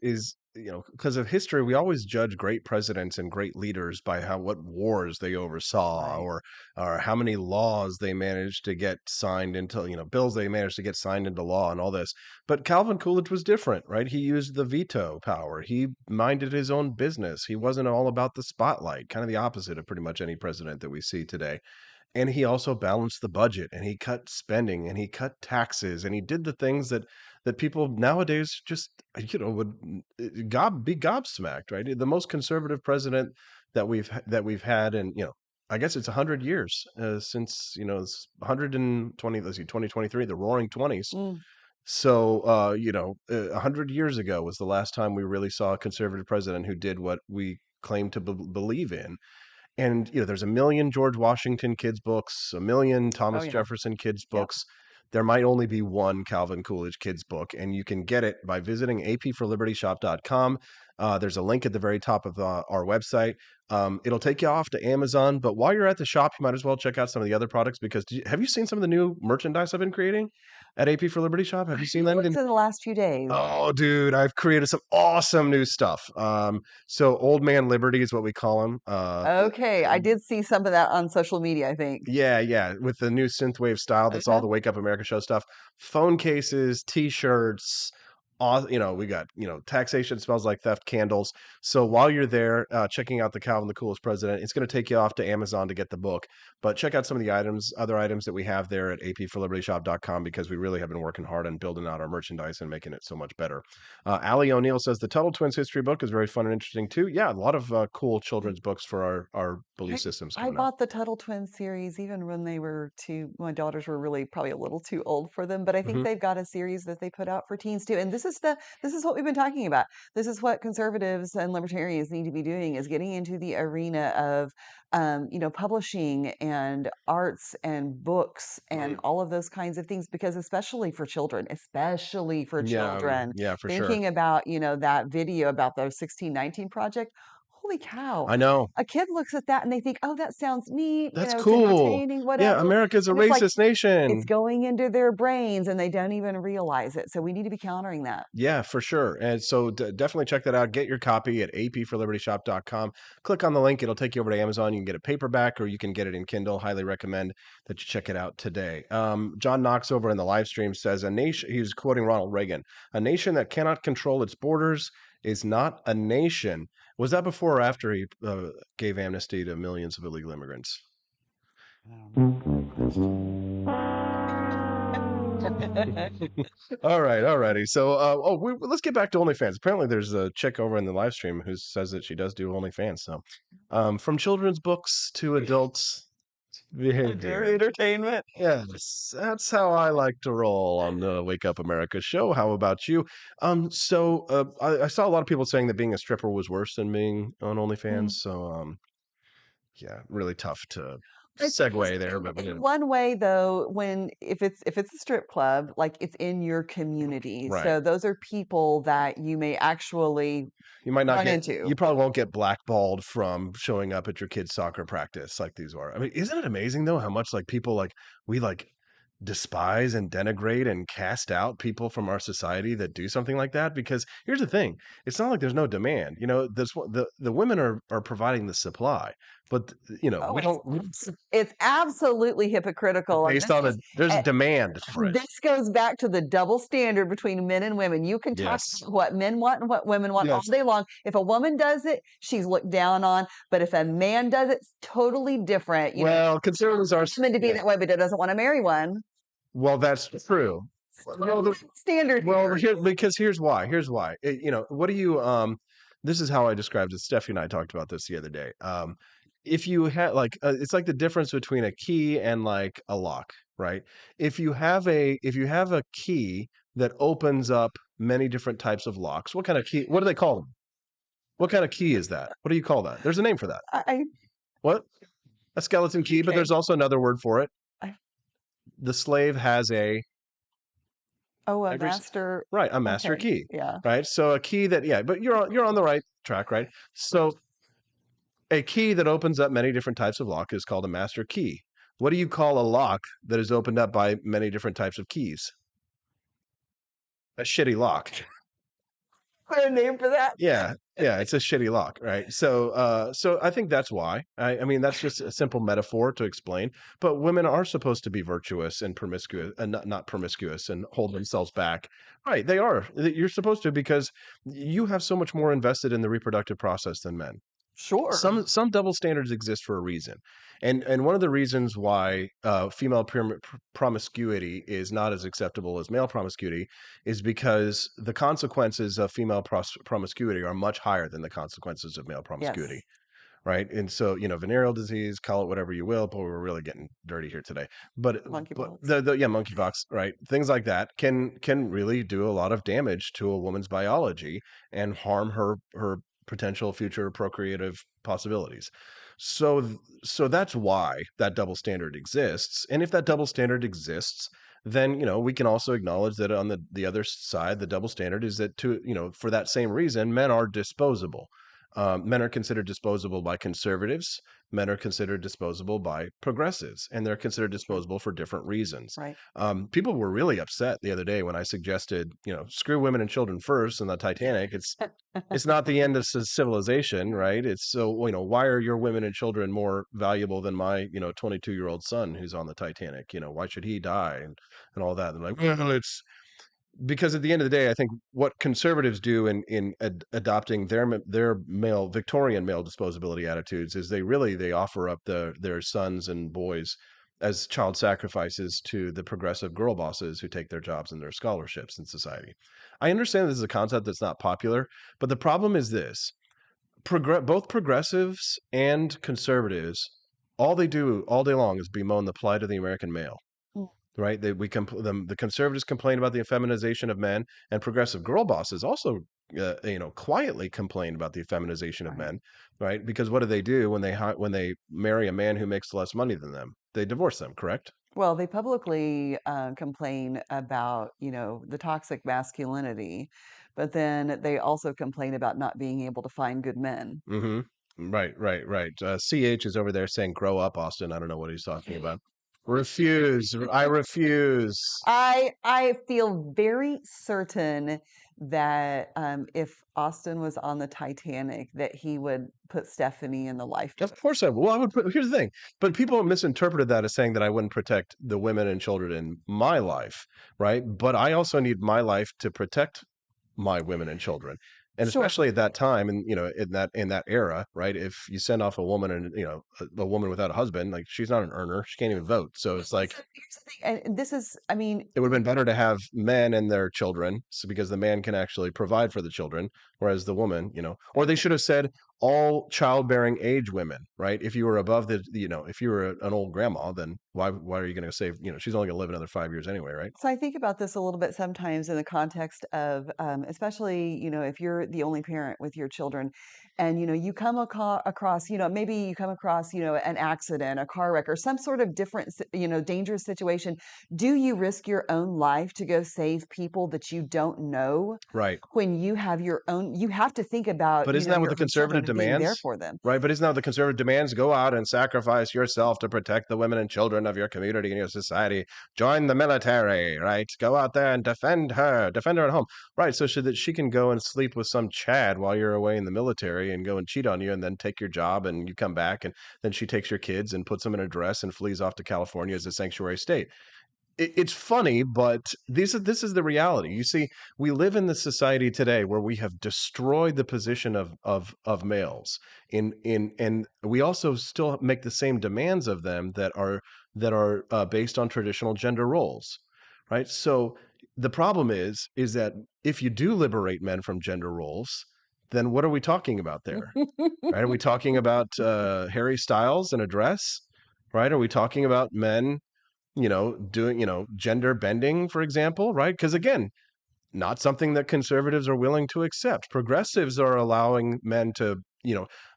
because of history, we always judge great presidents and great leaders by what wars they oversaw Right. or how many laws they managed to get signed into, bills they managed to get signed into law and all this. But Calvin Coolidge was different, right? He used the veto power. He minded his own business. He wasn't all about the spotlight, kind of the opposite of pretty much any president that we see today. And he also balanced the budget, and he cut spending, and he cut taxes, and he did the things that people nowadays just would be gobsmacked, right? The most conservative president that we've had, and I guess it's 100 years since it's 120. Let's see, 2023, the Roaring Twenties. So 100 years ago was the last time we really saw a conservative president who did what we claim to believe in. And there's a million George Washington kids books, a million Oh Thomas yeah. Jefferson kids Yep. books. There might only be one Calvin Coolidge kids book, and you can get it by visiting apforlibertyshop.com. There's a link at the very top of our website. It'll take you off to Amazon, but while you're at the shop, you might as well check out some of the other products because have you seen some of the new merchandise I've been creating at AP for Liberty Shop? Have you seen that? What's in the last few days? Oh, dude, I've created some awesome new stuff. So Old Man Liberty is what we call him. Okay, I did see some of that on social media, I think. Yeah, with the new synthwave style. That's all the Wake Up America show stuff. Phone cases, T-shirts. We got taxation smells like theft candles. So while you're there checking out the Calvin the Coolest President, it's going to take you off to Amazon to get the book. But check out some of the other items that we have there at apforlibertyshop.com because we really have been working hard on building out our merchandise and making it so much better. Allie O'Neill says the Tuttle Twins history book is very fun and interesting too. Yeah, a lot of cool children's books for our belief systems. I bought the Tuttle Twins series even when they were my daughters were really probably a little too old for them, but I think they've got a series that they put out for teens too. And this is what we've been talking about. This is what conservatives and libertarians need to be doing is getting into the arena of publishing and arts and books and all of those kinds of things, because especially for children, Yeah, for sure. thinking about, that video about the 1619 Project. Holy cow. I know. A kid looks at that and they think, oh, that sounds neat. That's It's cool. entertaining, whatever. Yeah, America's a And it's like, racist nation. it's going into their brains and they don't even realize it. So we need to be countering that. Yeah, for sure. And so definitely check that out. Get your copy at apforlibertyshop.com. Click on the link. It'll take you over to Amazon. You can get it paperback or you can get it in Kindle. Highly recommend that you check it out today. John Knox over in the live stream says, he's quoting Ronald Reagan, a nation that cannot control its borders is not a nation. Was that before or after he gave amnesty to millions of illegal immigrants? Alrighty. So, let's get back to OnlyFans. Apparently, there's a chick over in the live stream who says that she does do OnlyFans. So, from children's books to adults behavior, entertainment. yes, that's how I like to roll on the Wake Up America show. How about you? I saw a lot of people saying that being a stripper was worse than being on OnlyFans. So, yeah, really tough to segue there, but In one way though, if it's a strip club, like it's in your community. Right. So those are people that you may actually you might not run get, into. you probably won't get blackballed from showing up at your kid's soccer practice like these are. I mean, isn't it amazing though how much like people like we like despise and denigrate and cast out people from our society that do something like that? Because here's the thing, it's not like there's no demand. The women are providing the supply, but we don't It's absolutely hypocritical. And based on there's a uh, demand for it. This goes back to the double standard between men and women. You can talk Yes. about what men want and what women want all Yes. day long. If a woman does it, she's looked down on. But if a man does it, it's totally different. Well, conservatives are meant to be that way, but it doesn't want to marry one. Well, that's true. Well, Standard. Well, because here's why. What do you this is how I described it. Steffi and I talked about this the other day. If you had like it's like the difference between a key and like a lock, right? If you have a key that opens up many different types of locks, what kind of key? What do they call them? What kind of key is that? What do you call that? There's a name for that. What? A skeleton key, but there's also another word for it. The slave has a master. Right, a master Okay, key. yeah. Right. So a key that but you're on the right track, right? So a key that opens up many different types of lock is called a master key. What do you call a lock that is opened up by many different types of keys? A shitty lock. Put a name for that? Yeah, it's a shitty lock, right? So I think that's why. I mean, that's just a simple metaphor to explain. But women are supposed to be virtuous and promiscuous, and not promiscuous, and hold themselves back. Right? They are. You're supposed to, because you have so much more invested in the reproductive process than men. Sure. Some double standards exist for a reason, and one of the reasons why female promiscuity is not as acceptable as male promiscuity is because the consequences of female promiscuity are much higher than the consequences of male promiscuity. Right. And so, venereal disease, call it whatever you will, but we're really getting dirty here today. But Monkeypox. Monkeypox, right? Things like that can really do a lot of damage to a woman's biology and harm her potential future procreative possibilities. So that's why that double standard exists. And if that double standard exists, then we can also acknowledge that on the other side, the double standard is that for that same reason, men are disposable. Men are considered disposable by conservatives. Men are considered disposable by progressives, and they're considered disposable for different reasons. Right. People were really upset the other day when I suggested, screw women and children first in the Titanic. It's not the end of civilization, right? It's so, why are your women and children more valuable than my, 22-year-old son who's on the Titanic? Why should he die and all that? And they're like, well, it's because at the end of the day, I think what conservatives do in adopting their Victorian male disposability attitudes is they offer up their sons and boys as child sacrifices to the progressive girl bosses who take their jobs and their scholarships in society. I understand this is a concept that's not popular, but the problem is this: both progressives and conservatives, all they do all day long is bemoan the plight of the American male. Right? The conservatives complain about the effeminization of men, and progressive girl bosses also, quietly complain about the effeminization of men, right? Because what do when they marry a man who makes less money than them? They divorce them, correct? Well, they publicly complain about, the toxic masculinity, but then they also complain about not being able to find good men. Mm-hmm. Right. CH is over there saying, "Grow up, Austin." I don't know what he's talking about. Refuse. I refuse. I feel very certain that if Austin was on the Titanic, that he would put Stephanie in the lifeboat. Of course I would. Well, I would put, here's the thing, but people misinterpreted that as saying that I wouldn't protect the women and children in my life, right? But I also need my life to protect my women and children. And Sure. especially at that time, and in that era, right? If you send off a woman and a woman without a husband, like she's not an earner, she can't even vote. So it's like And this is, I mean, it would have been better to have men and their children, so because the man can actually provide for the children, whereas the woman, or they should have said all childbearing age women, right? If you were above if you were an old grandma, then why are you going to save? She's only going to live another 5 years anyway, right? so I think about this a little bit sometimes in the context of, especially, if you're the only parent with your children and, you come across, maybe you come across, an accident, a car wreck, or some sort of different, dangerous situation. Do you risk your own life to go save people that you don't know? Right. When you have your own, you have to think about, But isn't that what the your children conservative being there demands? for them. Right. But isn't that what the conservative demands? Go out and sacrifice yourself to protect the women and children of your community and your society. Join the military, right? Go out there and defend her at home. Right. So that she can go and sleep with some Chad while you're away in the military and go and cheat on you and then take your job and you come back and then she takes your kids and puts them in a dress and flees off to California as a sanctuary state. It's funny, but this is the reality. You see, we live in the society today where we have destroyed the position of males and we also still make the same demands of them that are based on traditional gender roles, right? So the problem is that if you do liberate men from gender roles, then what are we talking about there? Right? Are we talking about Harry Styles in a dress? Right? Are we talking about men doing, gender bending, for example, right? Because again, not something that conservatives are willing to accept. Progressives are allowing men to,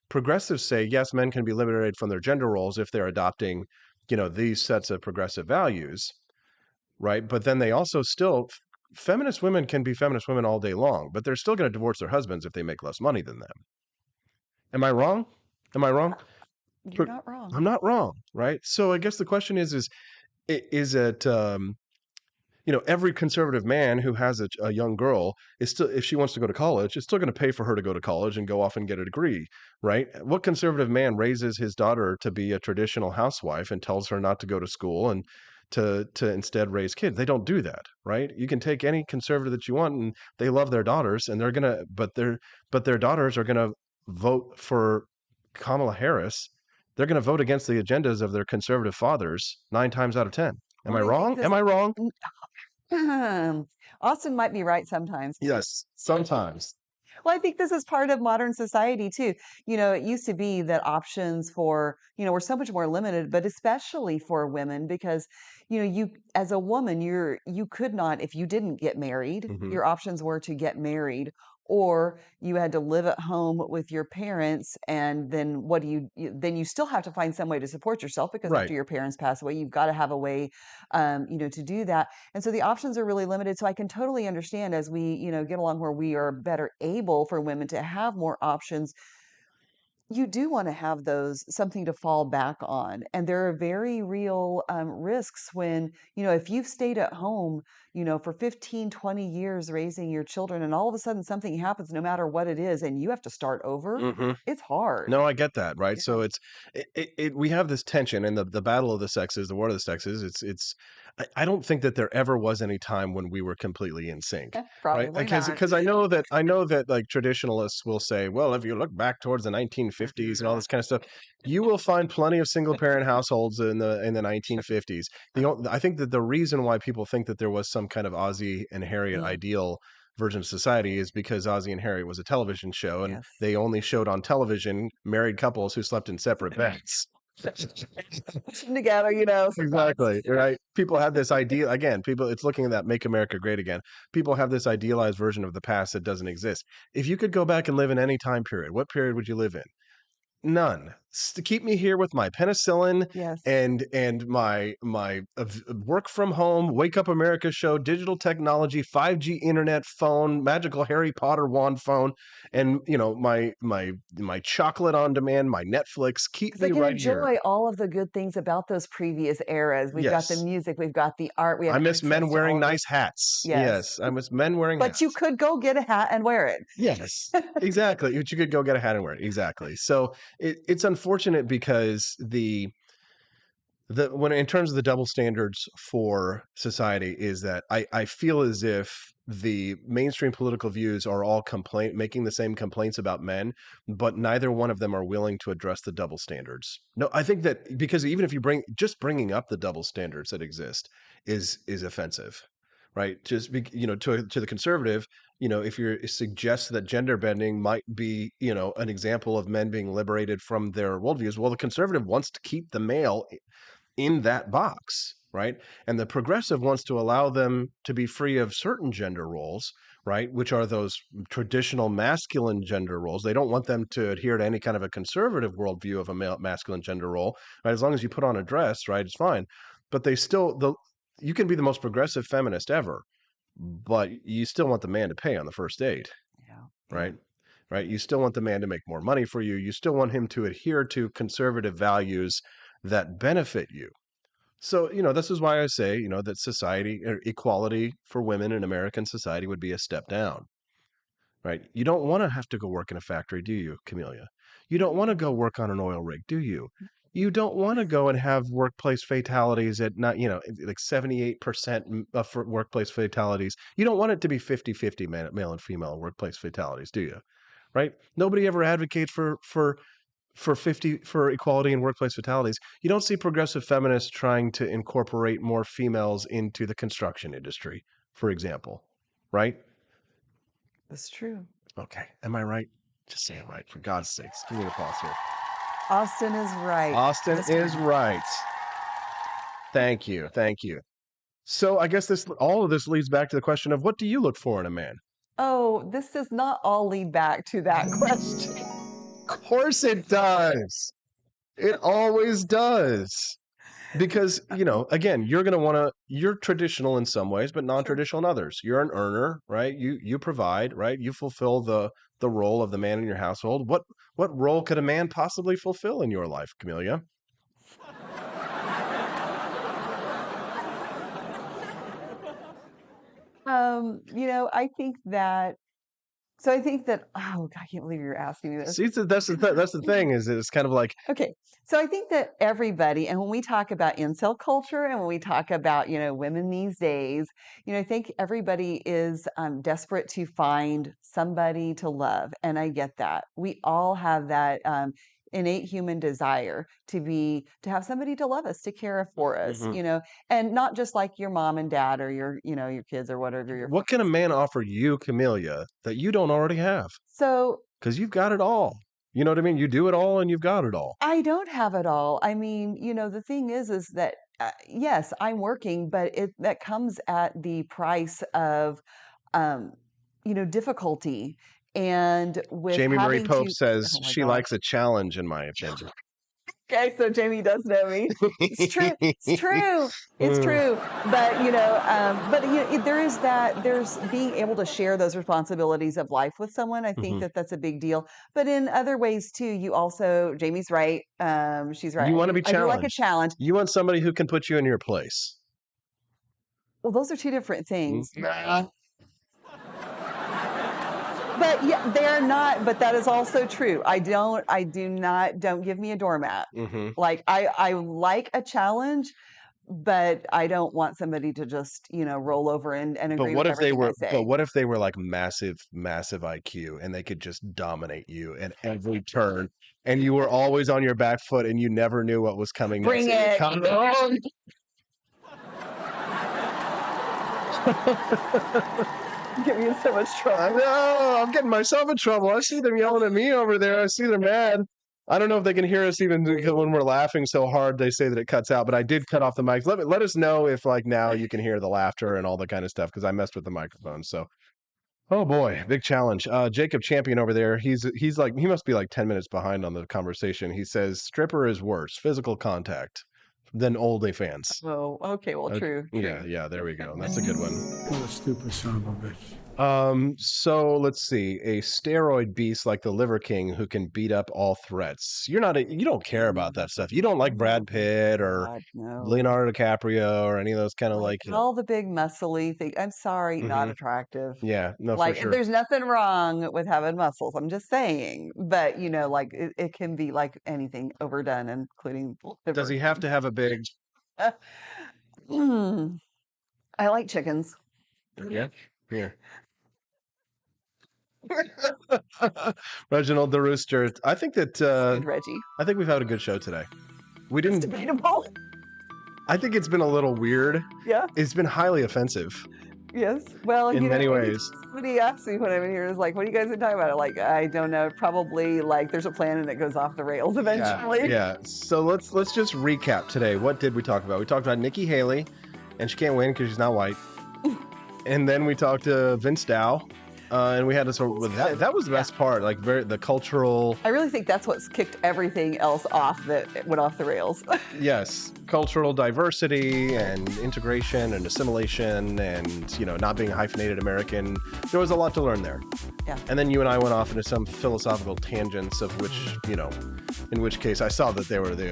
progressives say, yes, men can be liberated from their gender roles if they're adopting, these sets of progressive values, right? But then they also still, feminist women can be feminist women all day long, but they're still going to divorce their husbands if they make less money than them. Am I wrong? Am I wrong? You're not wrong. I'm not wrong, right? So I guess the question is it every conservative man who has a young girl is still, if she wants to go to college, is still going to pay for her to go to college and go off and get a degree, right? What conservative man raises his daughter to be a traditional housewife and tells her not to go to school and to instead raise kids? They don't do that, right? You can take any conservative that you want and they love their daughters and they're gonna, but their daughters are gonna vote for Kamala Harris. They're going to vote against the agendas of their conservative fathers 9 times out of 10. Am I wrong? Am I wrong? Austin might be right sometimes. Yes, sometimes. Well, I think this is part of modern society too. It used to be that options for, were so much more limited, but especially for women, because, you as a woman, you could not, if you didn't get married, your options were to get married, or you had to live at home with your parents. And then what do then you still have to find some way to support yourself, because Right. after your parents pass away, you've got to have a way, to do that. And so the options are really limited. So I can totally understand as we, get along where we are better able for women to have more options. You do want to have those something to fall back on. And there are very real risks when, if you've stayed at home, for 15, 20 years raising your children, and all of a sudden something happens, no matter what it is, and you have to start over, it's hard. No, I get that, right? So we have this tension and the battle of the sexes, the war of the sexes. I don't think that there ever was any time when we were completely in sync, Probably right? not. Because I know that like traditionalists will say, well, if you look back towards the 1950s and all this kind of stuff, you will find plenty of single parent households in the 1950s. I think that the reason why people think that there was some kind of Ozzie and Harriet ideal version of society is because Ozzie and Harriet was a television show and they only showed on television married couples who slept in separate beds. Together, Exactly, right? People have this idea, again, it's looking at that Make America Great Again. People have this idealized version of the past that doesn't exist. If you could go back and live in any time period, what period would you live in? None. To keep me here with my penicillin and my work from home, Wake Up America show, digital technology, 5G internet phone, magical Harry Potter wand phone, and my chocolate on demand, my Netflix. Keep me right here. Enjoy all of the good things about those previous eras. We've got the music, we've got the art. We have I miss access men to wearing all nice hats. Yes. I miss men wearing But hats. you could go get a hat and wear it. Yes, exactly. But you could go get a hat and wear it. Exactly. So it's unfortunate because when in terms of the double standards for society is that I feel as if the mainstream political views are all making the same complaints about men, but neither one of them are willing to address the double standards. No, I think that because even if you bringing up the double standards that exist is offensive, right? Just to the conservative, if you suggest that gender bending might be, an example of men being liberated from their worldviews, well, the conservative wants to keep the male in that box, right? And the progressive wants to allow them to be free of certain gender roles, right? Which are those traditional masculine gender roles. They don't want them to adhere to any kind of a conservative worldview of a masculine gender role, right? As long as you put on a dress, right, it's fine. But you can be the most progressive feminist ever, but you still want the man to pay on the first date, right? Right? You still want the man to make more money for you. You still want him to adhere to conservative values that benefit you. So, this is why I say, that society or equality for women in American society would be a step down, right? You don't want to have to go work in a factory, do you, Camellia? You don't want to go work on an oil rig, do you? You don't want to go and have workplace fatalities at not, like 78% for workplace fatalities. You don't want it to be 50-50 male and female workplace fatalities, do you? Right? Nobody ever advocates for equality in workplace fatalities. You don't see progressive feminists trying to incorporate more females into the construction industry, for example, right? That's true. Okay. Am I right? Just say it right, for God's sakes. Give me the pause here. Austin is right. Austin is right. Thank you. Thank you. So I guess all of this leads back to the question of, what do you look for in a man? Oh, this does not all lead back to that question. Of course it does. It always does. Because, again, you're traditional in some ways, but non-traditional in others. You're an earner, right? You provide, right? You fulfill the role of the man in your household. What role could a man possibly fulfill in your life, Camellia? I think that, oh, God, I can't believe you're asking me this. See, that's the thing is it's kind of like. Okay. So I think that everybody, and when we talk about incel culture and when we talk about, women these days, I think everybody is desperate to find somebody to love. And I get that. We all have that innate human desire to have somebody to love us, to care for us, and not just like your mom and dad or your kids or whatever. What can a man offer you, Camellia, that you don't already have? So, because you've got it all. You know what I mean? You do it all and you've got it all. I don't have it all. I mean, the thing is that yes, I'm working, but that comes at the price of, difficulty. And with Jamie Marie Pope says she likes a challenge, in my opinion. Okay, so Jamie does know me. It's true. It's true. It's true. But there is that. There's being able to share those responsibilities of life with someone. I think that's a big deal. But in other ways too, you also, Jamie's right. She's right. You want to be challenged. I do like a challenge. You want somebody who can put you in your place. Well, those are two different things. But yeah, they're not. But that is also true. Don't give me a doormat. Like I like a challenge, but I don't want somebody to just roll over and agree with everything I say. But what if they were like massive IQ and they could just dominate you at every turn, and you were always on your back foot and you never knew what was coming next? Bring it. Come on. Get me in so much trouble. I know. I'm getting myself in trouble. I see them yelling at me over there. I see they're mad. I don't know if they can hear us even when we're laughing so hard. They say that it cuts out, but I did cut off the mic. Let us know if now you can hear the laughter and all the kind of stuff, because I messed with the microphone. So, oh boy, big challenge. Jacob Champion over there. He must be like 10 minutes behind on the conversation. He says stripper is worse, physical contact, than Onlyfans. Oh, okay. Well, true. Yeah. There we go. That's a good one. What a stupid son of a bitch. So let's see. A steroid beast like the Liver King who can beat up all threats. You don't care about that stuff. You don't like Brad Pitt or Leonardo DiCaprio or any of those kind of all the big muscly things. I'm sorry, not attractive. Yeah, no, for sure. There's nothing wrong with having muscles. I'm just saying, but it can be like anything overdone, including. Does he have to have a big. I like chickens. Yeah. Here. Reginald the Rooster. I think that Good, Reggie. I think we've had a good show today. We It's didn't. debatable. I think it's been a little weird. Yeah. It's been highly offensive Yes. Well, in many ways. Somebody asked me when I'm in here, is like, what are you guys been talking about? Like, I don't know. Probably like there's a plan and it goes off the rails eventually. Yeah. So let's just recap today. What did we talk about? We talked about Nikki Haley, and she can't win because she's not white. And then we talked to Vince Dao, and we had to sort of that was the best part, like the cultural. I really think that's what's kicked everything else off that went off the rails. Yes, cultural diversity and integration and assimilation, and not being a hyphenated American. There was a lot to learn there. Yeah. And then you and I went off into some philosophical tangents, of which in which case I saw that they were the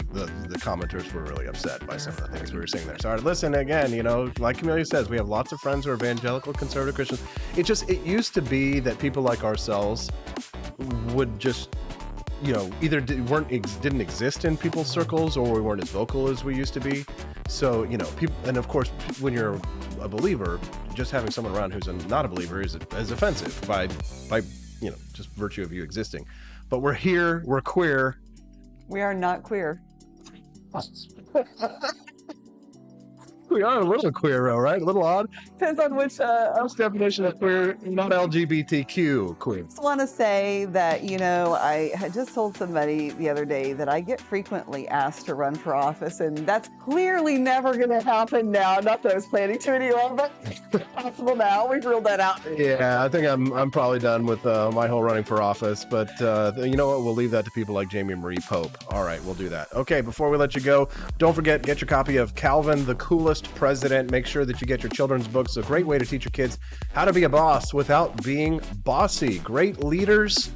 commenters were really upset by some of the things we were saying there. So listen again, like Camelia says, we have lots of friends who are evangelical, conservative Christians. It used to be that people like ourselves would just either didn't exist in people's circles, or we weren't as vocal as we used to be. So people, and of course when you're a believer, just having someone around who's not a believer is offensive by just virtue of you existing. But we're here, we're queer. We are not queer. We are a little queer, though, right? A little odd. Depends on which definition of queer, not LGBTQ queer. I just want to say that, I had just told somebody the other day that I get frequently asked to run for office, and that's clearly never going to happen now. Not that I was planning to anyway, but it's possible now. We've ruled that out. Yeah, I think I'm probably done with my whole running for office, but you know what? We'll leave that to people like Jamie Marie Pope. All right, we'll do that. Okay, before we let you go, don't forget, get your copy of Calvin, the Coolest President. Make sure that you get your children's books. A great way to teach your kids how to be a boss without being bossy. Great leaders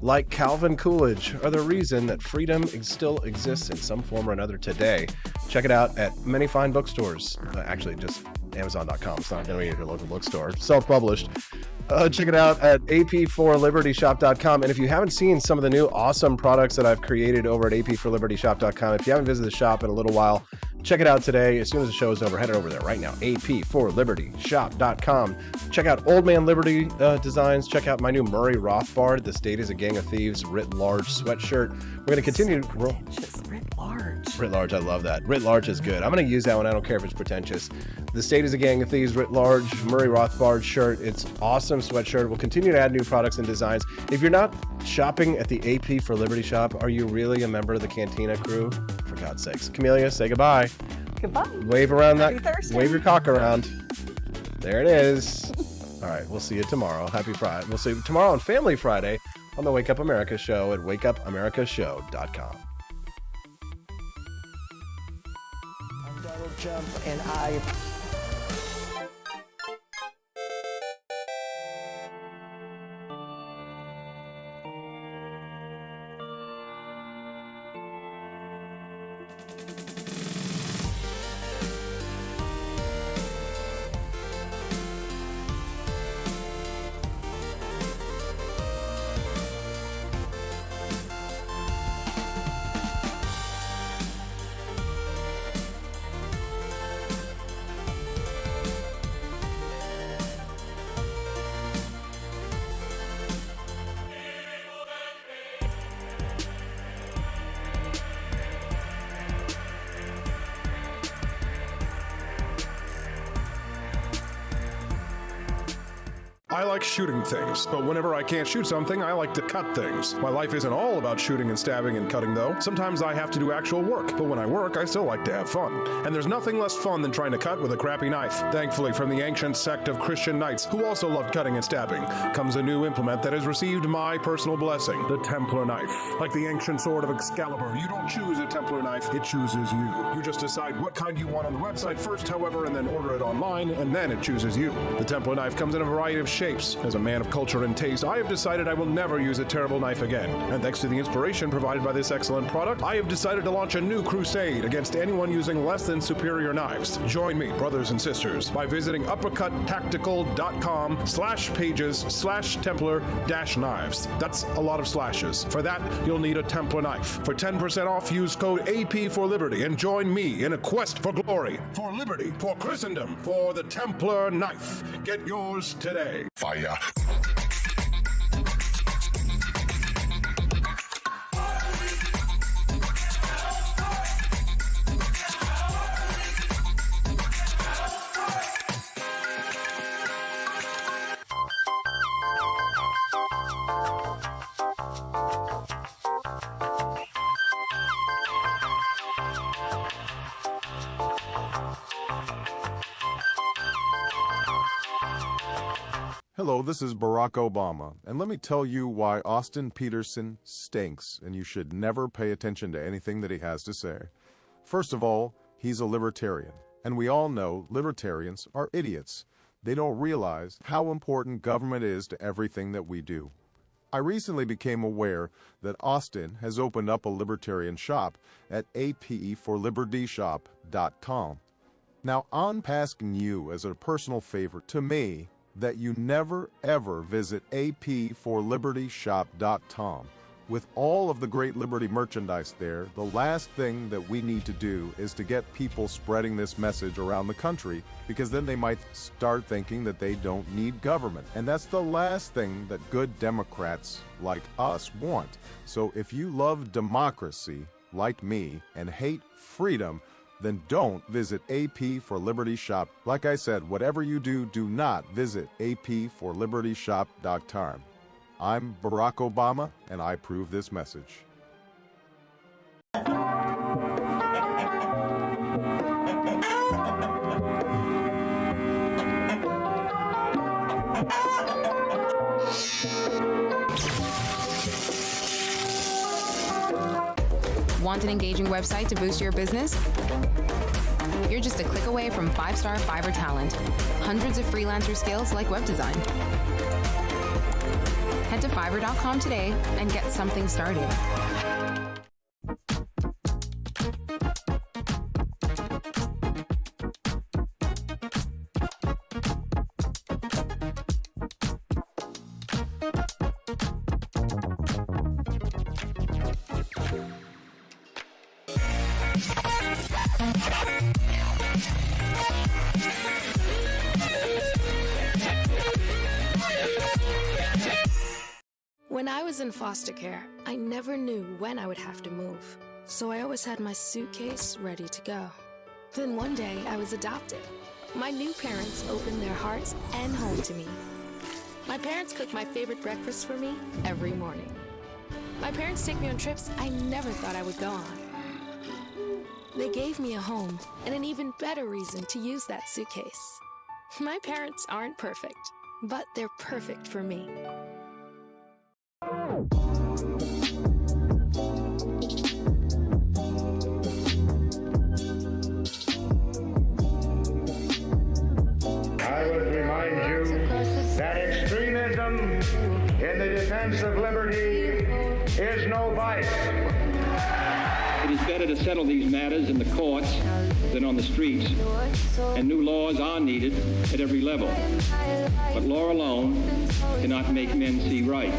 like Calvin Coolidge are the reason that freedom still exists in some form or another today. Check it out at many fine bookstores. Actually, just Amazon.com. It's not going to be at your local bookstore. Self-published. Check it out at ap4libertyshop.com. And if you haven't seen some of the new awesome products that I've created over at ap4libertyshop.com, if you haven't visited the shop in a little while, check it out today. As soon as the show is over, head over there right now, ap4libertyshop.com. Check out Old Man Liberty designs. Check out my new Murray Rothbard, The State is a Gang of Thieves writ large sweatshirt. We're going to continue. Just writ large. Writ large, I love that. Writ large is good. I'm going to use that one. I don't care if it's pretentious. The State is a Gang of Thieves writ large Murray Rothbard shirt. It's awesome sweatshirt. We'll continue to add new products and designs. If you're not shopping at the AP for Liberty shop, are you really a member of the Cantina crew? For God's sakes. Camellia, say goodbye. Goodbye. Wave around Happy that. Thursday. Wave your cock around. There it is. All right, we'll see you tomorrow. Happy Friday. We'll see you tomorrow on Family Friday on the Wake Up America show at wakeupamericashow.com. I'm Donald Trump, and I... I like shooting things, but whenever I can't shoot something, I like to cut things. My life isn't all about shooting and stabbing and cutting, though. Sometimes I have to do actual work, but when I work, I still like to have fun. And there's nothing less fun than trying to cut with a crappy knife. Thankfully, from the ancient sect of Christian knights, who also loved cutting and stabbing, comes a new implement that has received my personal blessing, the Templar knife. Like the ancient sword of Excalibur, you don't choose a Templar knife, it chooses you. You just decide what kind you want on the website first, however, and then order it online, and then it chooses you. The Templar knife comes in a variety of shapes shapes. As a man of culture and taste, I have decided I will never use a terrible knife again. And thanks to the inspiration provided by this excellent product, I have decided to launch a new crusade against anyone using less than superior knives. Join me, brothers and sisters, by visiting uppercuttactical.com/pages/Templar-knives. That's a lot of slashes. For that, you'll need a Templar knife. For 10% off, use code AP for Liberty and join me in a quest for glory, for liberty, for Christendom, for the Templar knife. Get yours today. Fire. Hello, this is Barack Obama, and let me tell you why Austin Peterson stinks, and you should never pay attention to anything that he has to say. First of all, he's a libertarian, and we all know libertarians are idiots. They don't realize how important government is to everything that we do. I recently became aware that Austin has opened up a libertarian shop at apforlibertyshop.com. Now, I'm asking you as a personal favor to me that you never ever visit apforlibertyshop.com. With all of the great Liberty merchandise there, the last thing that we need to do is to get people spreading this message around the country, because then they might start thinking that they don't need government. And that's the last thing that good Democrats like us want. So if you love democracy, like me, and hate freedom, then don't visit AP for Liberty Shop. Like I said, whatever you do, do not visit apforlibertyshop.com. I'm Barack Obama, and I approve this message. Want an engaging website to boost your business? You're just a click away from 5-star Fiverr talent. Hundreds of freelancer skills like web design. Head to Fiverr.com today and get something started. When I was in foster care, I never knew when I would have to move, so I always had my suitcase ready to go. Then one day, I was adopted. My new parents opened their hearts and home to me. My parents cook my favorite breakfast for me every morning. My parents take me on trips I never thought I would go on. They gave me a home and an even better reason to use that suitcase. My parents aren't perfect, but they're perfect for me. I would remind you that extremism in the defense of liberty is no vice. It is better to settle these matters in the courts than on the streets, and new laws are needed at every level. But law alone cannot make men see right.